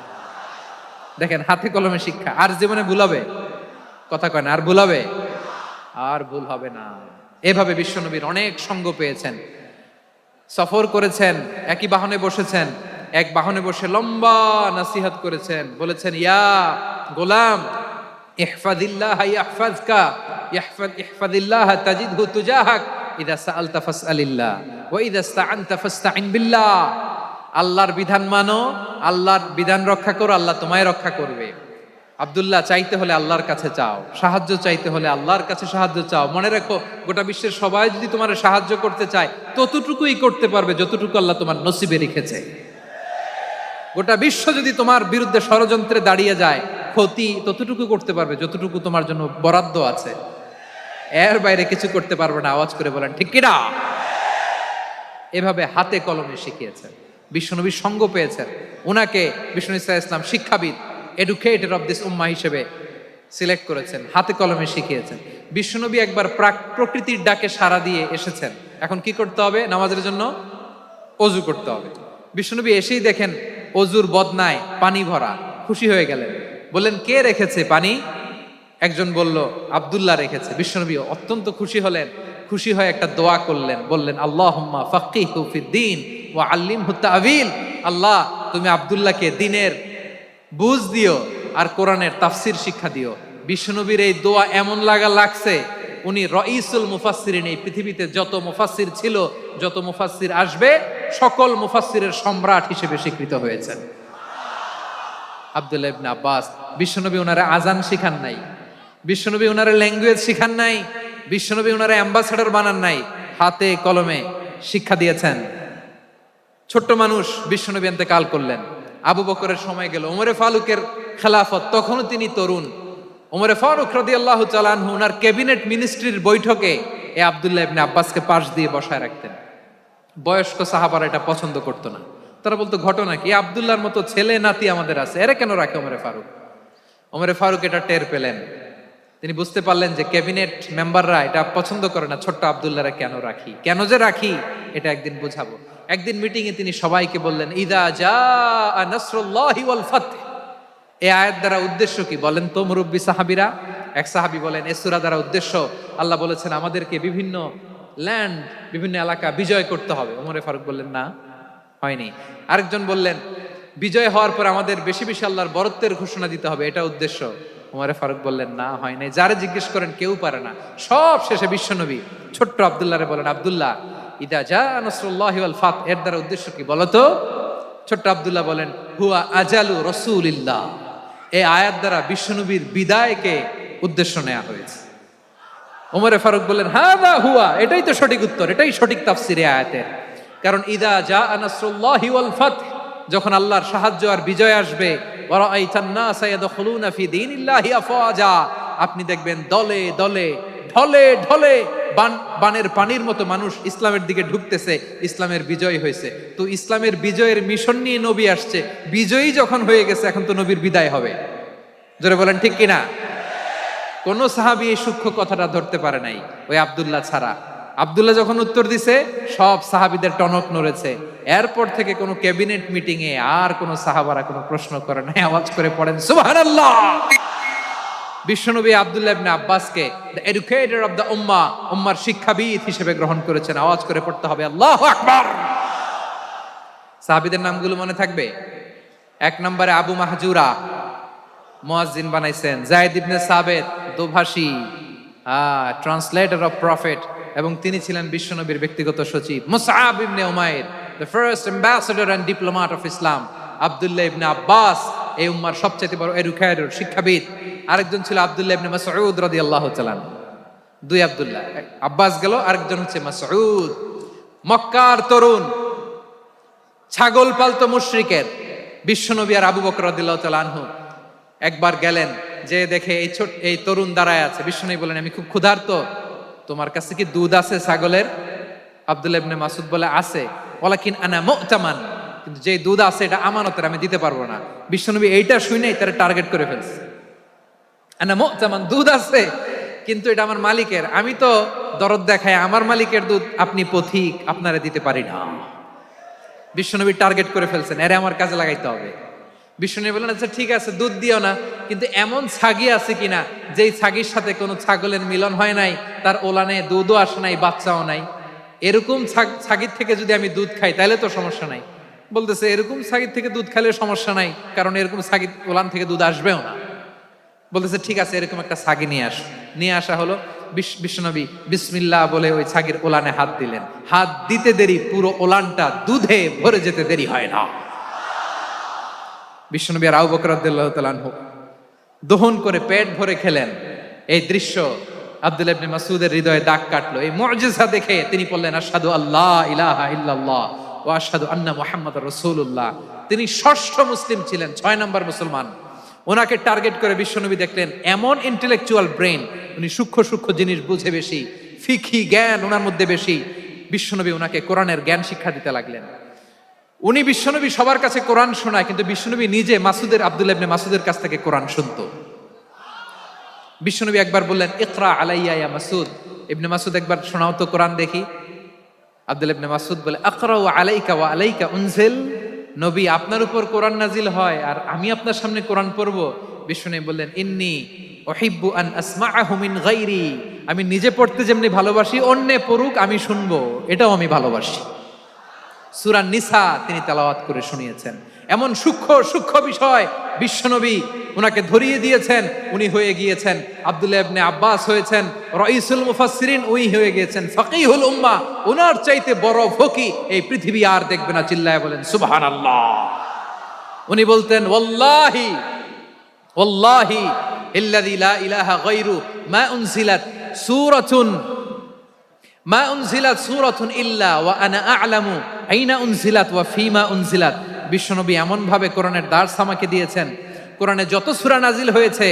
দেখেন, হাতে কলমে শিক্ষা। আর জীবনে ভুল হবে? কথা কয় না, আর ভুল হবে? আর ভুল হবে না। এভাবে বিশ্বনবীর অনেক সঙ্গ পেয়েছেন, সফর করেছেন, একই বাহনে বসেছেন, এক বাহনে বসে লম্বা নসিহত করেছেন, বলেছেন, ইয়া গোলাম ইহফাজিল্লাহ ইয়াহফাজকা, ইহফাজিল্লাহ তাজিদহু তুজাহাক, ইযা সাআলতা ফাসআলিল্লাহ ওয়া ইযা ইসতাআনতা ফাসতাইন বিল্লাহ। আল্লাহর বিধান মানো, আল্লাহর বিধান রক্ষা করো, আল্লাহ তোমায় রক্ষা করবে। আব্দুল্লাহ, চাইতে হলে আল্লাহর কাছে চাও, সাহায্য চাইতে হলে আল্লাহর কাছে সাহায্য চাও। মনে রাখো, গোটা বিশ্বের সবাই যদি তোমার সাহায্য করতে চায়, ততটুকুই করতে পারবে যতটুকু আল্লাহ তোমার নসিবে রেখেছে। গোটা বিশ্ব যদি তোমার বিরুদ্ধে ষড়যন্ত্রে দাঁড়িয়ে যায়, ক্ষতি ততটুকু করতে পারবে যতটুকু তোমার জন্য বরাদ্দ আছে, এর বাইরে কিছু করতে পারবে না। আওয়াজ করে বলেন ঠিক কিনা? এভাবে হাতে কলমে শিখিয়েছেন, বিশ্বনবীর সঙ্গ পেয়েছেন। ওনাকে বিষ্ণু ইসা ইসলাম শিক্ষাবিদ, এডুকেটর অফ দিস উম্মাহ হিসেবে সিলেক্ট করেছেন, হাতে কলমে শিখিয়েছেন। বিশ্বনবী একবার প্রকৃতির ডাকে সাড়া দিয়ে এসেছেন। এখন কি করতে হবে? নামাজের জন্য অজু করতে হবে। বিশ্বনবী এসেই দেখেন অজুর বদনায় পানি ভরা, খুশি হয়ে গেলেন, বললেন, কে রেখেছে পানি? একজন বলল, আব্দুল্লাহ রেখেছে। বিশ্বনবী অত্যন্ত খুশি হলেন, খুশি হয়ে একটা দোয়া করলেন, বললেন, আল্লাহুম্মা ফাক্কিহু ফিদ্দীন ওয়া আল্লিমহু তা'ওয়ীল। আল্লাহ তুমি আব্দুল্লাহকে দিনের বুঝ দিও আর কোরআনের তাফসির শিক্ষা দিও। বিশ্বনবীর এই দোয়া এমন লাগছে, উনি রঈসুল মুফাসসিরিন, এই পৃথিবীতে যত মুফাসসির ছিল, যত মুফাসসির আসবে, সকল মুফাসসিরের সম্রাট হিসেবে স্বীকৃত হয়েছেন আব্দুল্লাহ ইবনে আব্বাস। বিশ্বনবী ওনারা আজান শিখান নাই, বিশ্বনবী ওনারা ল্যাঙ্গুয়েজ শিখান নাই, বিশ্বনবী ওনারা অ্যাম্বাসাডর বানান নাই, হাতে কলমে শিক্ষা দিয়েছেন। ছোট্ট মানুষ বিশ্বনবী ইন্তেকাল করলেন, আবু বকরের সময় গেল, ওমরে ফারুকের খেলাফত, তখনও তিনি তরুণ। ওমরে ফারুক রাদিয়াল্লাহু তাআলা আনহু ওনার ক্যাবিনেট মিনিস্ট্রির বৈঠকে এই আব্দুল্লাহ ইবনে আব্বাসকে পাশ দিয়ে বসায় রাখতেন। বয়স্ক সাহাবারা এটা পছন্দ করতো না, তারা বলতো ঘটনা কি, আব্দুল্লাহর মতো ছেলে নাতি আমাদের আছে, এরা কেন রাখে ওমরে ফারুক? ওমরে ফারুক এটা টের পেলেন, তিনি বুঝতে পারলেন যে ক্যাবিনেট মেম্বাররা এটা পছন্দ করে না, ছোট্ট আব্দুল্লাহরা কেন রাখি, কেন যে রাখি এটা একদিন বুঝাবো। একদিন মিটিং এ তিনি সবাইকে বললেন, ইদা জাআ নাসরুল্লাহি ওয়াল ফাতহ। এই আয়াত দ্বারা উদ্দেশ্য কি বলেন তো মুরব্বী সাহাবীরা? এক সাহাবী বলেন, এই সূরা দ্বারা উদ্দেশ্য, আল্লাহ বলেছেন আমাদেরকে বিভিন্ন ল্যান্ড, বিভিন্ন এলাকা বিজয় করতে হবে। ওমরে ফারুক বললেন না, হয়নি। আরেকজন বললেন, বিজয় হওয়ার পর আমাদের বেশি বেশি আল্লাহর বরত্বের ঘোষণা দিতে হবে, এটা উদ্দেশ্য। ওমরে ফারুক বললেন না, হয় নাই। যারা জিজ্ঞেস করেন কেউ পারে না। সব শেষে বিশ্বনবী ছোট্ট আব্দুল্লাহরে বলেন, আব্দুল্লাহ, ইদা জাআ নাসরুল্লাহি ওয়াল ফাতহ, এর দ্বারা উদ্দেশ্য কি বলো তো? ছোট্ট আব্দুল্লাহ বলেন, হুয়া আজালু রাসূলিল্লাহ। এই আয়াত দ্বারা বিশ্বনবীর বিদায়কে উদ্দেশ্য নেওয়া হয়েছে। ওমরে ফারুক বললেন, হাযা হুয়া, এটাই তো সঠিক উত্তর, এটাই সঠিক তাফসীর এই আয়াতের। কারণ ইদা জাআ নাসরুল্লাহি ওয়াল ফাতহ, যখন আল্লাহর সাহায্য আর বিজয় আসবে, ওয়া রাআইতান নাসা ইয়াদখুলুনা ফি দীনিল্লাহি আফওয়াজা, আপনি দেখবেন দলে দলে, ঢলে ঢলে, বানের পানির মতো মানুষ ইসলামের দিকে ঢুকতেছে, ইসলামের বিজয় হয়েছে। তো ইসলামের বিজয়ের মিশন নিয়ে নবী আসছে, বিজয়ী যখন হয়ে গেছে, এখন তো নবীর বিদায় হবে। জোরে বলেন ঠিক কিনা? কোন সাহাবী এই সূক্ষ্ম কথাটা ধরতে পারে নাই, ওই আব্দুল্লাহ ছাড়া। আব্দুল্লাহ যখন উত্তর দিছে, সব সাহাবীদের টনক নড়েছে। এরপর থেকে কোনো ক্যাবিনেট মিটিং এ আর কোনো সাহাবারা কোনো প্রশ্ন করে নাই, আওয়াজ করে পড়েন সুবহানাল্লাহ। বিশ্বনবী আব্দুল্লাহ ইবনে আব্বাসকে দ্য এডুকেটর অফ দ্য উম্মাহ, উম্মার শিক্ষাবিদ হিসেবে গ্রহণ করেছেন। আওয়াজ করে পড়তে হবে আল্লাহু আকবার। সাহাবীদের নামগুলো মনে থাকবে? এক নম্বরে আবু মাহজুরা, মুয়াজ্জিন বানাইছেন। যায়েদ ইবনে সাবিত, দোভাষী, ট্রান্সলেটর অফ প্রফেট, এবং তিনি ছিলেন বিশ্বনবীর ব্যক্তিগত সচিব। মুসআব ইবনে উমাইর, the first ambassador and diplomat of Islam. আব্দুল্লাহ ইবনে আব্বাস, এই উম্মার সবচেয়ে বড় এডুকেটর, শিক্ষাবিদ। আরেকজন ছিল আব্দুল্লাহ ইবনে মাসউদ রাদিয়াল্লাহু তাআলা। দুই আব্দুল্লাহ, আব্বাস গেল, আরেকজন হচ্ছে মাসউদ। মক্কার তরুণ, ছাগল পালতো মুশরিকের। বিশ্বনবী আর আবু বকর রাদিয়াল্লাহু তাআলা আনহু একবার গেলেন, যে দেখে এই তরুণ দাঁড়ায় আছে। বিশ্বনবী বলেন, আমি খুব ক্ষুধার্ত, তোমার কাছে কি দুধ আছে ছাগলের? আব্দুল্লাহ ইবনে মাসউদ বলে, আছে। ওয়ালাকিন আনা মু'তামান, কিন্তু যে দুধ আছে এটা আমানতের, আমি দিতে পারবো না। বিশ্বনবী এইটা শুনেই তারা টার্গেট করে ফেলছে। আনা মু'তামান, দুধ আছে কিন্তু এটা আমার মালিকের, আমি তো দরদ দেখাই, আমার মালিকের দুধ আপনি পথিক, আপনারা দিতে পারি না। বিশ্বনবী টার্গেট করে ফেলছেন, এরে আমার কাজে লাগাইতে হবে। বিশ্বনবী বললেন, আচ্ছা ঠিক আছে, দুধ দিও না, কিন্তু এমন ছাগি আছে কিনা যেই ছাগির সাথে কোনো ছাগলের মিলন হয় নাই, তার ওলানে দুধও আসে নাই, বাচ্চাও নাই, এরকম ছাগির থেকে যদি আমি দুধ খাই তাহলে তো সমস্যা নাই। বলতেছে, এরকম ছাগির থেকে দুধ খাইলে সমস্যা নাই, কারণ এরকম ছাগির ওলান থেকে দুধ আসবেও না। বলতেছে, ঠিক আছে, এরকম একটা ছাগি নিয়ে আস। নিয়ে আসা হলো। বিশ্বনবী বিসমিল্লাহ বলে ওই ছাগির ওলানে হাত দিলেন। হাত দিতে দেরি, পুরো ওলানটা দুধে ভরে যেতে দেরি হয় না। বিশ্বনবী আর আবু বকর রাদিয়াল্লাহু তাআলা আনহু দহন করে পেট ভরে খেলেন। এই দৃশ্য আব্দুল্লাহ ইবনে মাসউদের হৃদয়ে দাগ কাটলো। এই মুজিজা দেখে তিনি বললেন, আশহাদু আল্লা ইলাহা ইল্লাল্লাহ ওয়া আশহাদু আন্না মুহাম্মাদার রাসূলুল্লাহ। তিনি ষষ্ঠ মুসলিম ছিলেন, 6 নম্বর মুসলমান। ওনাকে টার্গেট করে বিশ্বনবী দেখলেন এমন ইন্টেলেকচুয়াল ব্রেন, উনি সূক্ষ্ম সূক্ষ্ম জিনিস বুঝে বেশি, ফিকহি জ্ঞান ওনার মধ্যে বেশি। বিশ্বনবী ওনাকে কোরআনের জ্ঞান শিক্ষা দিতে লাগলেন। উনি বিশ্বনবী সবার কাছে কোরআন শোনায়, কিন্তু বিশ্বনবী নিজে আব্দুল্লাহ ইবনে মাসউদের কাছ থেকে কোরআন শুনতো। বিশ্বনবী একবার বললেন, ইকরা আলাইয়া ইয়া মাসউদ। ইবনে মাসউদ, একবার শোনাও তো কোরআন দেখি। আব্দুল্লাহ ইবনে মাসউদ বলে, আকরাউ আলাইকা ওয়া আলাইকা উনজিল। নবী, আপনার উপর কোরআন নাজিল হয় আর আমি আপনার সামনে কোরআন পড়বো। বিশ্বনবী বললেন, ইন্নী উহিব্বু আন আসমাআহু মিন গায়রি। আমি নিজে পড়তে যেমনি ভালোবাসি, অন্যে পড়ুক আমি শুনবো, এটাও আমি ভালোবাসি। সূরা নিসা তিনি তেলাওয়াত করে শুনিয়েছেন। এমন সূক্ষ্ম সূক্ষ্ম বিষয় বিশ্বনবী উনাকে ধরিয়ে দিয়েছেন, উনি হয়ে গিয়েছেন আব্দুল্লাহ ইবনে আব্বাস হয়েছেন রাইসুল মুফাসসিরিন, উনি হয়ে গিয়েছেন ফাকিহুল উম্মাহ। উনার চাইতে বড় ফকি এই পৃথিবী আর দেখবে না, চিল্লায় বলেন সুবহানাল্লাহ। উনি বলতেন ওয়াল্লাহি ওয়াল্লাহি ইল্লাযী লা ইলাহা গায়রু মা উনজিলাত সূরাতুন ইল্লা ওয়া আনা আ'লামু আইনা উনজিলাত ওয়া ফীমা উনজিলাত। বিশ্বনবী এমন ভাবে কোরআনের দার্স আমাকে দিয়েছেন, কোরআনে যত সূরা নাজিল হয়েছে,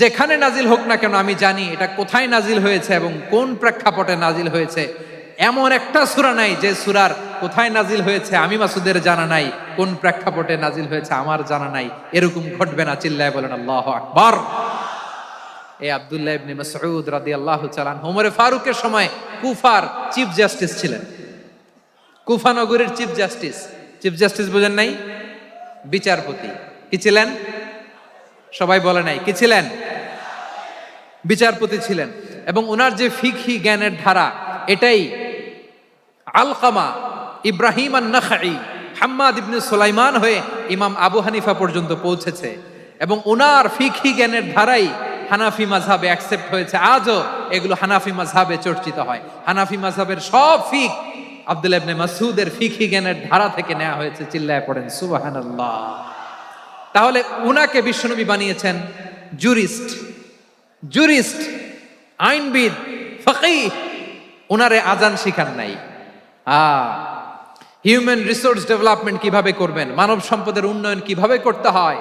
যেখানে নাজিল হোক না কেন আমি জানি এটা কোথায় নাজিল হয়েছে এবং কোন প্রেক্ষাপটে নাজিল হয়েছে। এমন একটা সূরা নাই যে সূরার কোথায় নাজিল হয়েছে আমি মাসুদের জানা নাই, কোন প্রেক্ষাপটে নাজিল হয়েছে আমার জানা নাই। এরকম ঘটবে না, চিল্লায় বলেন আল্লাহু আকবার। এই আব্দুল্লাহ ইবনে মাসউদ রাদিয়াল্লাহু তাআলা আনহু ওমর ফারুকের সময় কুফার চিফ জাস্টিস ছিলেন। কুফা নগরীর চিফ জাস্টিস, চিফ জাস্টিস বুঝেন নাই? বিচারপতি। কি ছিলেন? সবাই বলে নাই কি ছিলেন? বিচারপতি ছিলেন। এবং ওনার যে ফিকহি জ্ঞানের ধারা, এটাই আলকামা, ইব্রাহিম আন-নাখাই, হাম্মাদ ইবনে সুলাইমান হয়ে ইমাম আবু হানিফা পর্যন্ত পৌঁছেছে। এবং ওনার ফিকহি জ্ঞানের ধারাই হানাফি মাযহাবে অ্যাকসেপ্ট হয়েছে। আজও এগুলো হানাফি মাযহাবে চর্চিত হয়। হানাফি মাযহাবের সব ফিক আব্দুল্লাহ ইবনে মাসউদের ফিকহি জ্ঞানের ধারা থেকে নেওয়া হয়েছে, চিল্লায় পড়েন সুবহানাল্লাহ। তাহলে উনাকে বিশ্বনবী বানিয়েছেন জুরিস্ট, আইনবিদ, ফাকিহ। উনারে আজান শিখান নাই। হিউম্যান রিসোর্স ডেভেলপমেন্ট কিভাবে করবেন, মানব সম্পদের উন্নয়ন কিভাবে করতে হয়,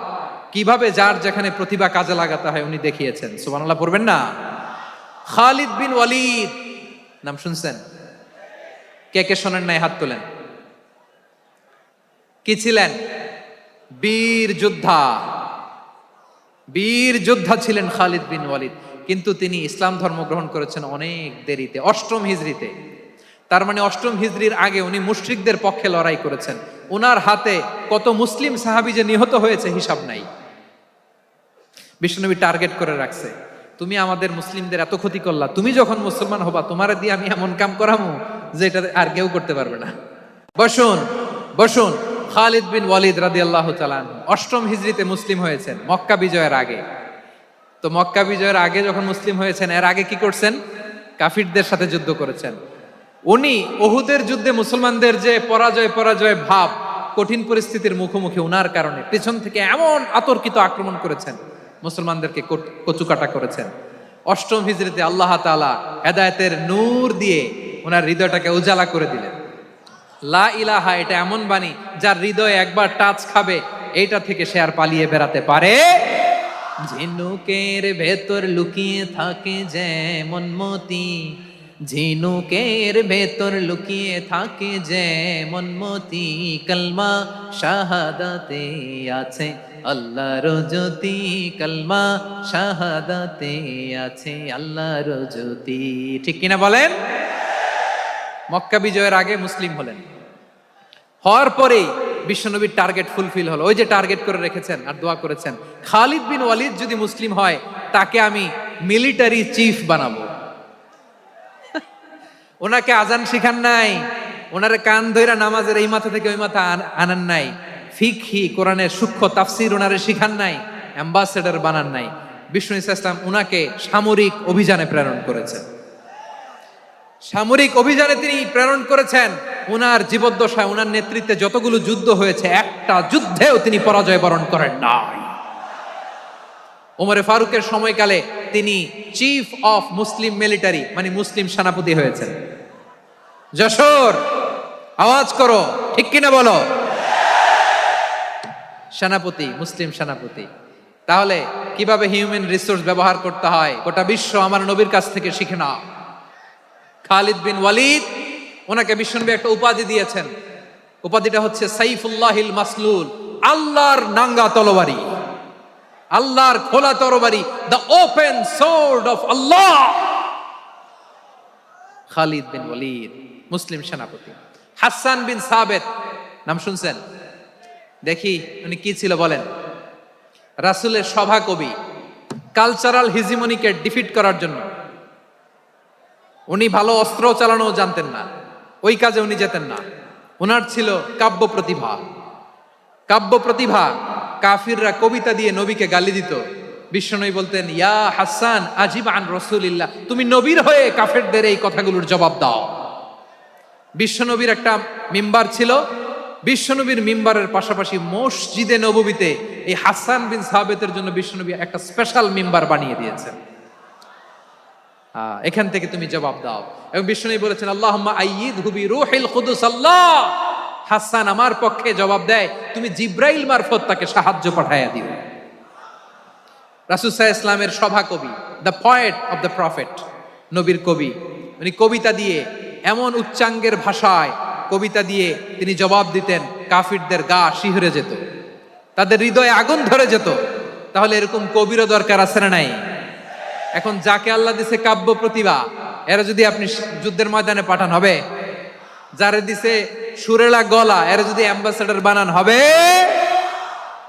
কিভাবে যার যেখানে প্রতিভা কাজে লাগাতে হয় উনি দেখিয়েছেন। সুবহানাল্লাহ পড়বেন না? খালিদ বিন ওয়ালিদ নাম শুনছেন? কে কে শোনেন নাই হাত তোলেন। কি ছিলেন? বীর যোদ্ধা ছিলেন খালিদ বিন ওয়ালিদ। কিন্তু তিনি ইসলাম ধর্ম গ্রহণ করেছেন অনেক দেরিতে, 8ম হিজরিতে। তার মানে 8ম হিজরির আগে উনি মুশরিকদের পক্ষে লড়াই করেছেন। ওনার হাতে কত মুসলিম সাহাবী যে নিহত হয়েছে হিসাব নাই। বিশ্বনবী টার্গেট করে রাখছে, তুমি আমাদের মুসলিমদের এত ক্ষতি করলা, তুমি যখন মুসলমান হবা তোমারে দিয়ে আমি এমন কাম করামু যে এটা আর কেউ করতে পারবে না। বসুন। খালিদ বিন ওয়ালিদ রাদিয়াল্লাহু তাআলা আনহু 8ম হিজরিতে মুসলিম হয়েছেন, মক্কা বিজয়ের আগে। তো মক্কা বিজয়ের আগে যখন মুসলিম হয়েছেন, এর আগে কি করছেন? কাফিরদের সাথে যুদ্ধ করেছেন। উনি উহুদের যুদ্ধে মুসলমানদের যে পরাজয় ভাব, কঠিন পরিস্থিতির মুখোমুখি উনার কারণে পেছন থেকে এমন আতর্কিত আক্রমণ করেছেন, মুসলমানদেরকে কচুকাটা করেছেন। 8ম হিজরিতে আল্লাহ তাআলা হেদায়েতের নূর দিয়ে ওনার হৃদয়টাকে উজালা করে দিলেন। লা ইলাহা এটা এমন বাণী যার হৃদয়ে একবার টাচ খাবে, এইটা থেকে সে আর পালিয়ে বেড়াতে পারে। ঝিনুকের ভেতর লুকিয়ে থাকে যেমন মতি, ঝিনুকের ভেতর লুকিয়ে থাকে যেমন মতি, কালমা শাহাদাতে আছে আল্লাহর জ্যোতি, কালমা শাহাদাতে আছে আল্লাহর জ্যোতি। ঠিক কিনা বলেন? মক্কা বিজয়ের আগে মুসলিম হলেন, হওয়ার পরেই বিশ্বনবীর টার্গেট ফুলফিল হলো। ওই যে টার্গেট করে রেখেছেন আর দোয়া করেছেন, খালিদ বিন ওয়ালিদ যদি মুসলিম হয় তাকে আমি মিলিটারি চিফ বানাবো। ওনাকে আজান শিখান নাই, ওনারে কান ধইরা নামাজের এই মাথা থেকে ওই মাথা আনান নাই, ফিকহি কোরআনের সূক্ষ্ম তাফসীর ওনারে শিখান নাই, অ্যাম্বাসেডর বানান নাই। বিষ্ণু ইসলাম উনাকে সামরিক অভিযানে প্রেরণ করেছেন। সামরিক অভিযানে তিনি প্রেরণ করেছেন। উনার জীবদ্দশায় উনার নেতৃত্বে যতগুলো যুদ্ধ হয়েছে, একটা যুদ্ধেও তিনি পরাজয় বরণ করেন নাই। ওমরে ফারুকের সময়কালে তিনি চিফ অফ মুসলিম মিলিটারি, মানে মুসলিম সেনাপতি হয়েছেন। যশোর আওয়াজ করো, ঠিক কিনা বলো? সেনাপতি, মুসলিম সেনাপতি। তাহলে কিভাবে হিউম্যান রিসোর্স ব্যবহার করতে হয় গোটা বিশ্ব আমার নবীর কাছ থেকে শিখে নাও। খালিদ বিন ওয়ালিদ, ওনাকে বিশ্বনবী একটা উপাধি দিয়েছেন। উপাধিটা হচ্ছে সাইফুল্লাহিল মাসলুল, আল্লাহর নাঙ্গা তরবারি, আল্লাহর খোলা তরবারি, দ্য ওপেন সোর্ড অফ আল্লাহ। খালিদ বিন ওয়ালিদ মুসলিম সেনাপতি। হাসান বিন সাবেত নাম শুনছেন? দেখি উনি কি ছিল বলেন। রাসূলের সভা কবি, কালচারাল হিজিমনিকে ডিফিট করার জন্য উনি ভালো অস্ত্র চালানো জানতেন না, ওই কাজে উনি যেতেন না। ওনার ছিল কাব্য প্রতিভা। কাব্য প্রতিভা, কাফিররা কবিতা দিয়ে নবীকে গালি দিত। বিশ্বনবী বলতেন, ইয়া হাসান আজিব আন রাসূলিল্লাহ, তুমি নবীর হয়ে কাফেরদের এই কথাগুলোর জবাব দাও। বিশ্বনবীর একটা মিম্বার ছিল, বিশ্বনবীর মিম্বারের পাশাপাশি মসজিদে নববীতে এই হাসান বিন সাবিতের জন্য বিশ্বনবী একটা স্পেশাল মিম্বার বানিয়ে দিয়েছেন। এখান থেকে তুমি জবাব দাও। এবং বিশ্বনবী বলেছেন, আল্লাহুম্মা আইয়িদহু বিরূহিল কুদুস, আল্লাহ হাসান আমার পক্ষে জবাব দেয়, তুমি জিব্রাইল মারফত তাকে সাহায্য পাঠাইয়া দিও। রাসূল সাল্লাল্লাহু আলাইহি ওয়াসাল্লামের সভা কবি, the poet of the prophet, নবীর কবি, উনি কবিতা দিয়ে এমন উচ্চাঙ্গের ভাষায় কবিতা দিয়ে তিনি জবাব দিতেন, কাফিরদের গা শিহরে যেত, তাদের হৃদয়ে আগুন ধরে যেত। তাহলে এরকম কবিরও দরকার আছে না নাই? এখন যাকে আল্লাহ দিছে কাব্য প্রতিভা, এরা যদি আপনি যুদ্ধের ময়দানে পাঠান হবে? যারে দিছে সুরেলা গলা, এরা যদি অ্যাম্বাসেডর বানান হবে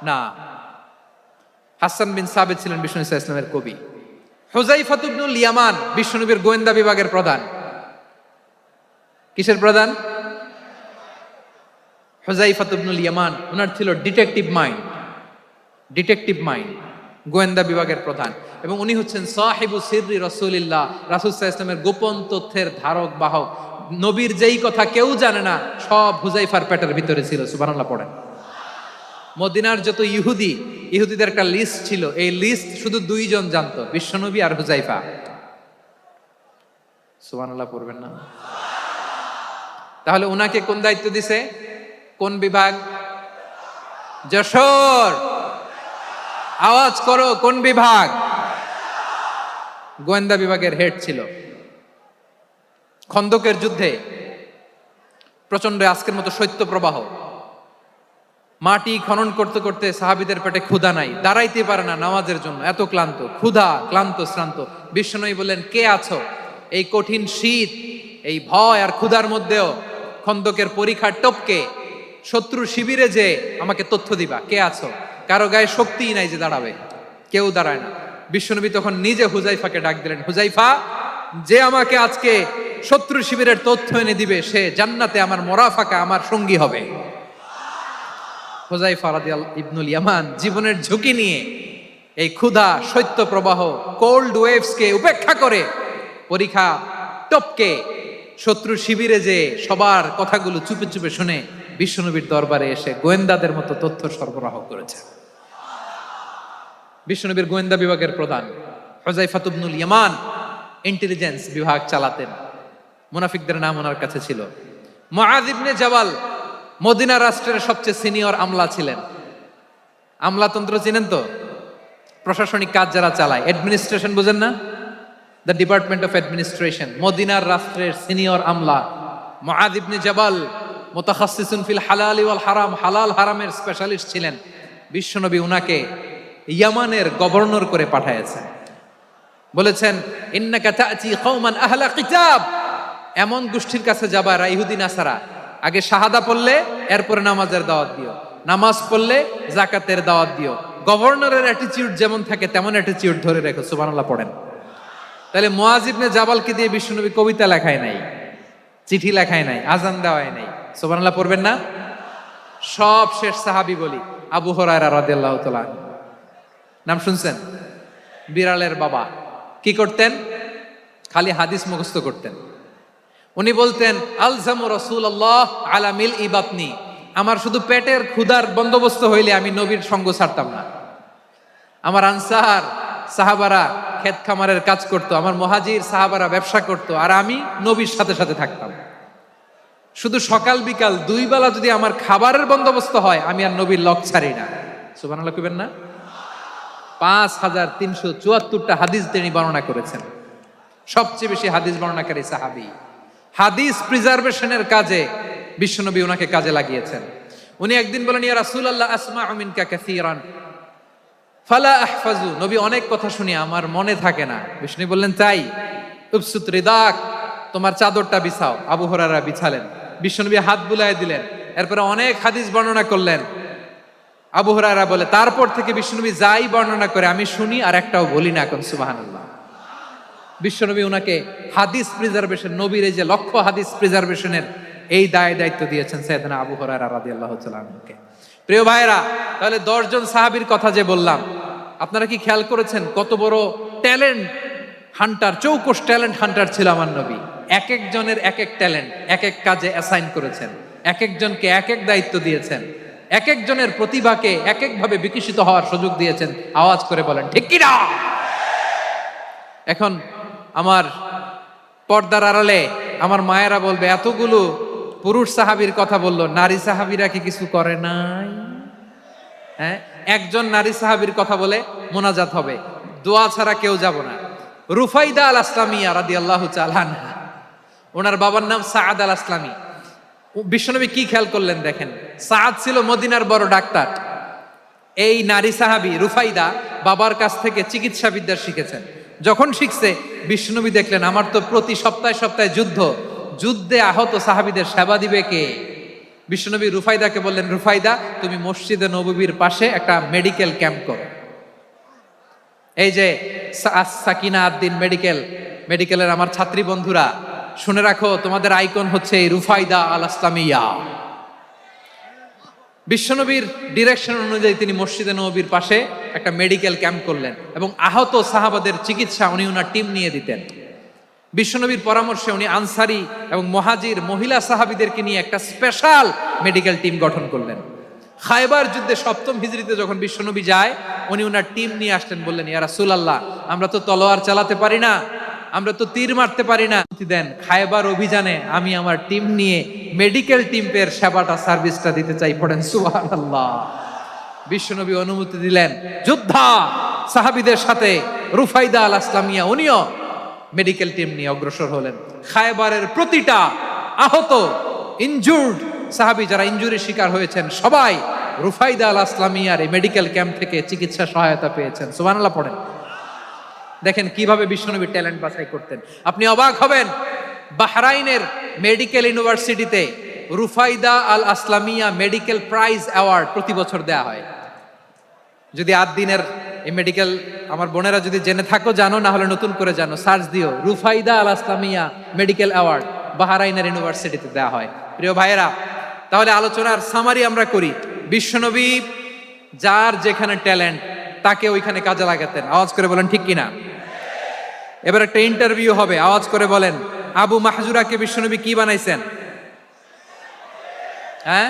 না। হাসান বিন সাবিত ছিলেন বিষ্ণু ইসলামের কবি। হুযায়ফা ইবনুল ইয়ামান বিশ্বনবীর গোয়েন্দা বিভাগের প্রধান। কিসের প্রধান? হুযায়ফা ইবনুল ইয়ামান, ওনার ছিল ডিটেকটিভ মাইন্ড, গোয়েন্দা বিভাগের প্রধান। এবং উনি হচ্ছেন সাহিবু সিররি রাসূলিল্লাহ, রাসূল সাল্লাল্লাহু আলাইহি ওয়াসাল্লামের গোপন তথ্যের ধারক বাহক। নবীর যেই কথা কেউ জানে না, সব হুযায়ফার পেটের ভিতরে ছিল। সুবহানাল্লাহ পড়েন। মদিনার যত ইহুদিদের একটা লিস্ট ছিল, এই লিস্ট শুধু দুইজন জানতো, বিশ্বনবী আর হুযায়ফা। সুবহানাল্লাহ পড়বেন না? তাহলে উনাকে কোন দায়িত্ব দিছে? কোন বিভাগ? যশোর, আওয়াজ করো, কোন বিভাগ? গোয়েন্দা বিভাগের হেড ছিল। খন্দকের যুদ্ধে প্রচন্ড আজকের মতো শৈত্য প্রবাহ, মাটি খনন করতে করতে সাহাবীদের পেটে ক্ষুধা নাই, দাঁড়াইতে পারে না নামাজের জন্য, এত ক্লান্ত, ক্লান্ত শ্রান্ত। বিশ্বনবী বললেন, কে আছো এই কঠিন শীত, এই ভয় আর ক্ষুধার মধ্যেও খন্দকের পরীক্ষার টপকে শত্রু শিবিরে যে আমাকে তথ্য দিবা, কে আছো? কারো গায়ে শক্তিই নাই যে দাঁড়াবে, কেউ দাঁড়ায় না। বিশ্বনবী তখন নিজে হুযায়ফাকে ডাক দিলেন, হুযায়ফা, যে আমাকে আজকে শত্রু শিবিরের তথ্য এনে দিবে, সে জান্নাতে আমার মোরাফাকা, আমার সঙ্গী হবে। হুযায়ফা রাদিয়াল্লাহু ইবনুল ইয়ামান জীবনের ঝুঁকি নিয়ে এই ক্ষুধা, শৈত্য প্রবাহ, কোল্ড ওয়েভসকে উপেক্ষা করে পরীক্ষা টপকে শত্রু শিবিরে যে সবার কথাগুলো চুপে চুপে শুনে বিশ্বনবীর দরবারে এসে গোয়েন্দাদের মতো তথ্য সরবরাহ করেছে। বিশ্বনবীর গোয়েন্দা বিভাগের প্রধান হুযায়ফা ইবনুল ইয়ামান ইন্টেলিজেন্স বিভাগ চালাতেন। মুনাফিকদের নাম ওনার কাছে ছিল। মুআয ইবনে জাবাল মদিনা রাষ্ট্রের সবচেয়ে সিনিয়র আমলা ছিলেন। আমলাতন্ত্র চিনেন তো? প্রশাসনিক কাজ যারা চালায়, অ্যাডমিনিস্ট্রেশন বুঝেন না? The department of administration. মদিনার রাষ্ট্রের সিনিয়র আমলা মুআয ইবনে জাবাল মুতাখাসসিসুন ফিল হালালি ওয়াল হারাম, হালাল হারামের স্পেশালিস্ট ছিলেন। বিশ্বনবী উনাকে ইয়ামানের গভর্নর করে পাঠায়েছেন। বলেছেন, ইন্নাকা তা'তি কওমান আহলা কিতাব, এমন গোষ্ঠীর কাছে যাবা এরা ইহুদি নাসারা, আগে শাহাদা পড়লে এরপরে নামাজের দাওয়াত দিও, নামাজ পড়লে যাকাতের দাওয়াত দিও। গভর্নরের অ্যাটিটিউড যেমন থাকে তেমন অ্যাটিটিউড ধরে রেখো। সুবহানাল্লাহ পড়েন। তাহলে মুআয ইবনে জাবালকে দিয়ে বিশ্বনবী কবিতা লেখায় নাই, চিঠি লেখায় নাই, আজান দেওয়ায় নাই। সুবহানাল্লাহ পড়বেন না? সব শেষ সাহাবী বলি আবু হুরায়রা রাদিয়াল্লাহু তাআলা, নাম শুনছেন? বিড়ালের বাবা। কি করতেন? খালি হাদিস মুখস্থ করতেন। উনি বলতেন, আলজামু রাসূলুল্লাহ আলা মিল ইবাতনি, আমার শুধু পেটের ক্ষুধার বন্দোবস্ত হইলে আমি নবীর সঙ্গ ছাড়তাম না। আমার আনসার সাহাবারা ক্ষেত খামারের কাজ করতো, আমার মুহাজির সাহাবারা ব্যবসা করতো, আর আমি নবীর সাথে সাথে থাকতাম। শুধু সকাল বিকাল দুই বেলা যদি আমার খাবারের বন্দোবস্ত হয়, আমি আর নবীর লক ছাড়ি না। সুবহানাল্লাহ কইবেন না? 5374টা হাদিস তিনি বর্ণনা করেছেন। সবচেয়ে বেশি হাদিস বর্ণনাকারী সাহাবী। হাদিস প্রিজার্ভেশনের কাজে বিশ্বনবী ওনাকে কাজে লাগিয়েছেন। উনি একদিন বলেন, ইয়া রাসূলুল্লাহ আসমাউ মিনকা কাসীরান ফালা আহফাজু, নবী অনেক কথা শুনি আমার মনে থাকে না। বিষ্ণু বললেন, তাই? উবসুত রিদাক, তোমার চাদরটা বিছাও। আবু হুরায়রা বিছালেন, বিশ্বনবী হাত বুলায় দিলেন, এরপরে অনেক হাদিস বর্ণনা করলেন। আবু হুরায়রা বলে, তারপর থেকে বিশ্বনবী যাই বর্ণনা করে আমি শুনি আর একটাও বলি না। এখন সুবহানাল্লাহ। বিশ্বনবী ওনাকে হাদিস প্রিজার্ভেশন, নবীর এই যে লক্ষ্য হাদিস প্রিজার্ভেশনের এই দায়িত্ব দিয়েছেন সাইয়েদনা আবু হুরায়রা রাদিয়াল্লাহু তাআলা আনহুকে। প্রিয় ভাইরা, তাহলে 10 জন সাহাবীর কথা যে বললাম, আপনারা কি খেয়াল করেছেন কত বড় ট্যালেন্ট হান্টার, চৌকস ট্যালেন্ট হান্টার ছিল আমার নবী। এক একজনের এক এক ট্যালেন্ট, এক এক কাজে অ্যাসাইন করেছেন, এক একজনকে এক এক দায়িত্ব দিয়েছেন, এক একজনের প্রতিভাকে এক একভাবে বিকশিত হওয়ার সুযোগ দিয়েছেন। আওয়াজ করে বলেন ঠিক কি না? এখন আমার পর্দার আড়ালে আমার মায়েরা বলবে, এতগুলো পুরুষ সাহাবীর কথা বললো, নারী সাহাবীরা কি কিছু করে নাই? হ্যাঁ, একজন নারী সাহাবীর কথা বলে মোনাজাত হবে, দোয়া ছাড়া কেউ যাব না। রুফাইদা আল আসলামিয়া রাদিয়াল্লাহু তাআলা আনহা, ওনার বাবার নাম সাআদ আল আসলামি। বিশ্বনবী কি খেয়াল করলেন দেখেন, সাআদ ছিল মদিনার বড় ডাক্তার। এই নারী সাহাবী রুফাইদা বাবার কাছ থেকে চিকিৎসা বিদ্যা শিখেছেন। যখন শিখছে, বিশ্বনবী দেখলেন আমার তো প্রতি সপ্তাহে সপ্তাহে যুদ্ধে আহত সাহাবীদের সেবা দিবে কে? বিশ্বনবী রুফাইদাকে বললেন, রুফাইদা তুমি মসজিদে নববীর পাশে একটা মেডিকেল ক্যাম্প করো। এই যে সাকিনা আদ্দিন মেডিকেলের আমার ছাত্রী বন্ধুরা, শুনে রাখো, তোমাদের আইকন হচ্ছে এই রুফাইদা আল আসলামিয়া। বিশ্বনবীর ডিরেকশন অনুযায়ী তিনি মসজিদে নববীর পাশে একটা মেডিকেল ক্যাম্প করলেন এবং আহত সাহাবাদের চিকিৎসা উনি ওনার টিম নিয়ে দিতেন। বিশ্বনবীর পরামর্শে উনি আনসারি এবং মুহাজির মহিলা সাহাবীদেরকে নিয়ে একটা স্পেশাল মেডিকেল টিম গঠন করলেন। খায়বার যুদ্ধে 7ম হিজরিতে যখন বিশ্বনবী যায়, উনি ওনার টিম নিয়ে আসলেন, বললেন, ইয়া রাসূলুল্লাহ, আমরা তো তলোয়ার চালাতে পারি না, আমরা তো তীর মারতে পারি না, দেন খায়বার অভিযানে আমি আমার টিম নিয়ে মেডিকেল টিমের সেবাটা সার্ভিসটা দিতে চাই। পড়েন সুবহানাল্লাহ। বিশ্বনবী অনুমতি দিলেন, যোদ্ধা সাহাবীদের সাথে রুফাইদা আল আসলামিয়া উনিও মেডিকেল টিম নিয়ে অগ্রসর হলেন। খায়বারের প্রতিটা আহত ইনজুর্ড সাহাবী, যারা ইনজুরির শিকার হয়েছেন, সবাই রুফাইদা আল আসলামিয়ার এই মেডিকেল ক্যাম্প থেকে চিকিৎসা সহায়তা পেয়েছেন। সুবহানাল্লাহ পড়েন। দেখেন কিভাবে বিশ্বনবী ট্যালেন্ট বাছাই করতেন। আপনি অবাক হবেন, বাহরাইনের মেডিকেল ইউনিভার্সিটিতে রুফাইদা আল আসলামিয়া মেডিকেল প্রাইজ অ্যাওয়ার্ড প্রতি বছর দেয়া হয়। যদি 8 দিনের এই মেডিকেল, আমার বোনেরা যদি জেনে থাকো জানো, না হলে নতুন করে জানো, সার্চ দিও, রুফাইদা আল আসলামিয়া মেডিকেল অ্যাওয়ার্ড বাহরাইনের ইউনিভার্সিটিতে দেয়া হয়। প্রিয় ভাইয়েরা, তাহলে আলোচনার সামারি আমরা করি। বিশ্বনবী যার যেখানে ট্যালেন্ট তাকে ওইখানে কাজে লাগাতেন। আওয়াজ করে বলেন ঠিক কিনা? এবার একটা ইন্টারভিউ হবে, আওয়াজ করে বলেন, আবু মাহজুরাকে বিশ্বনবী কি বানাইছেন? হ্যাঁ,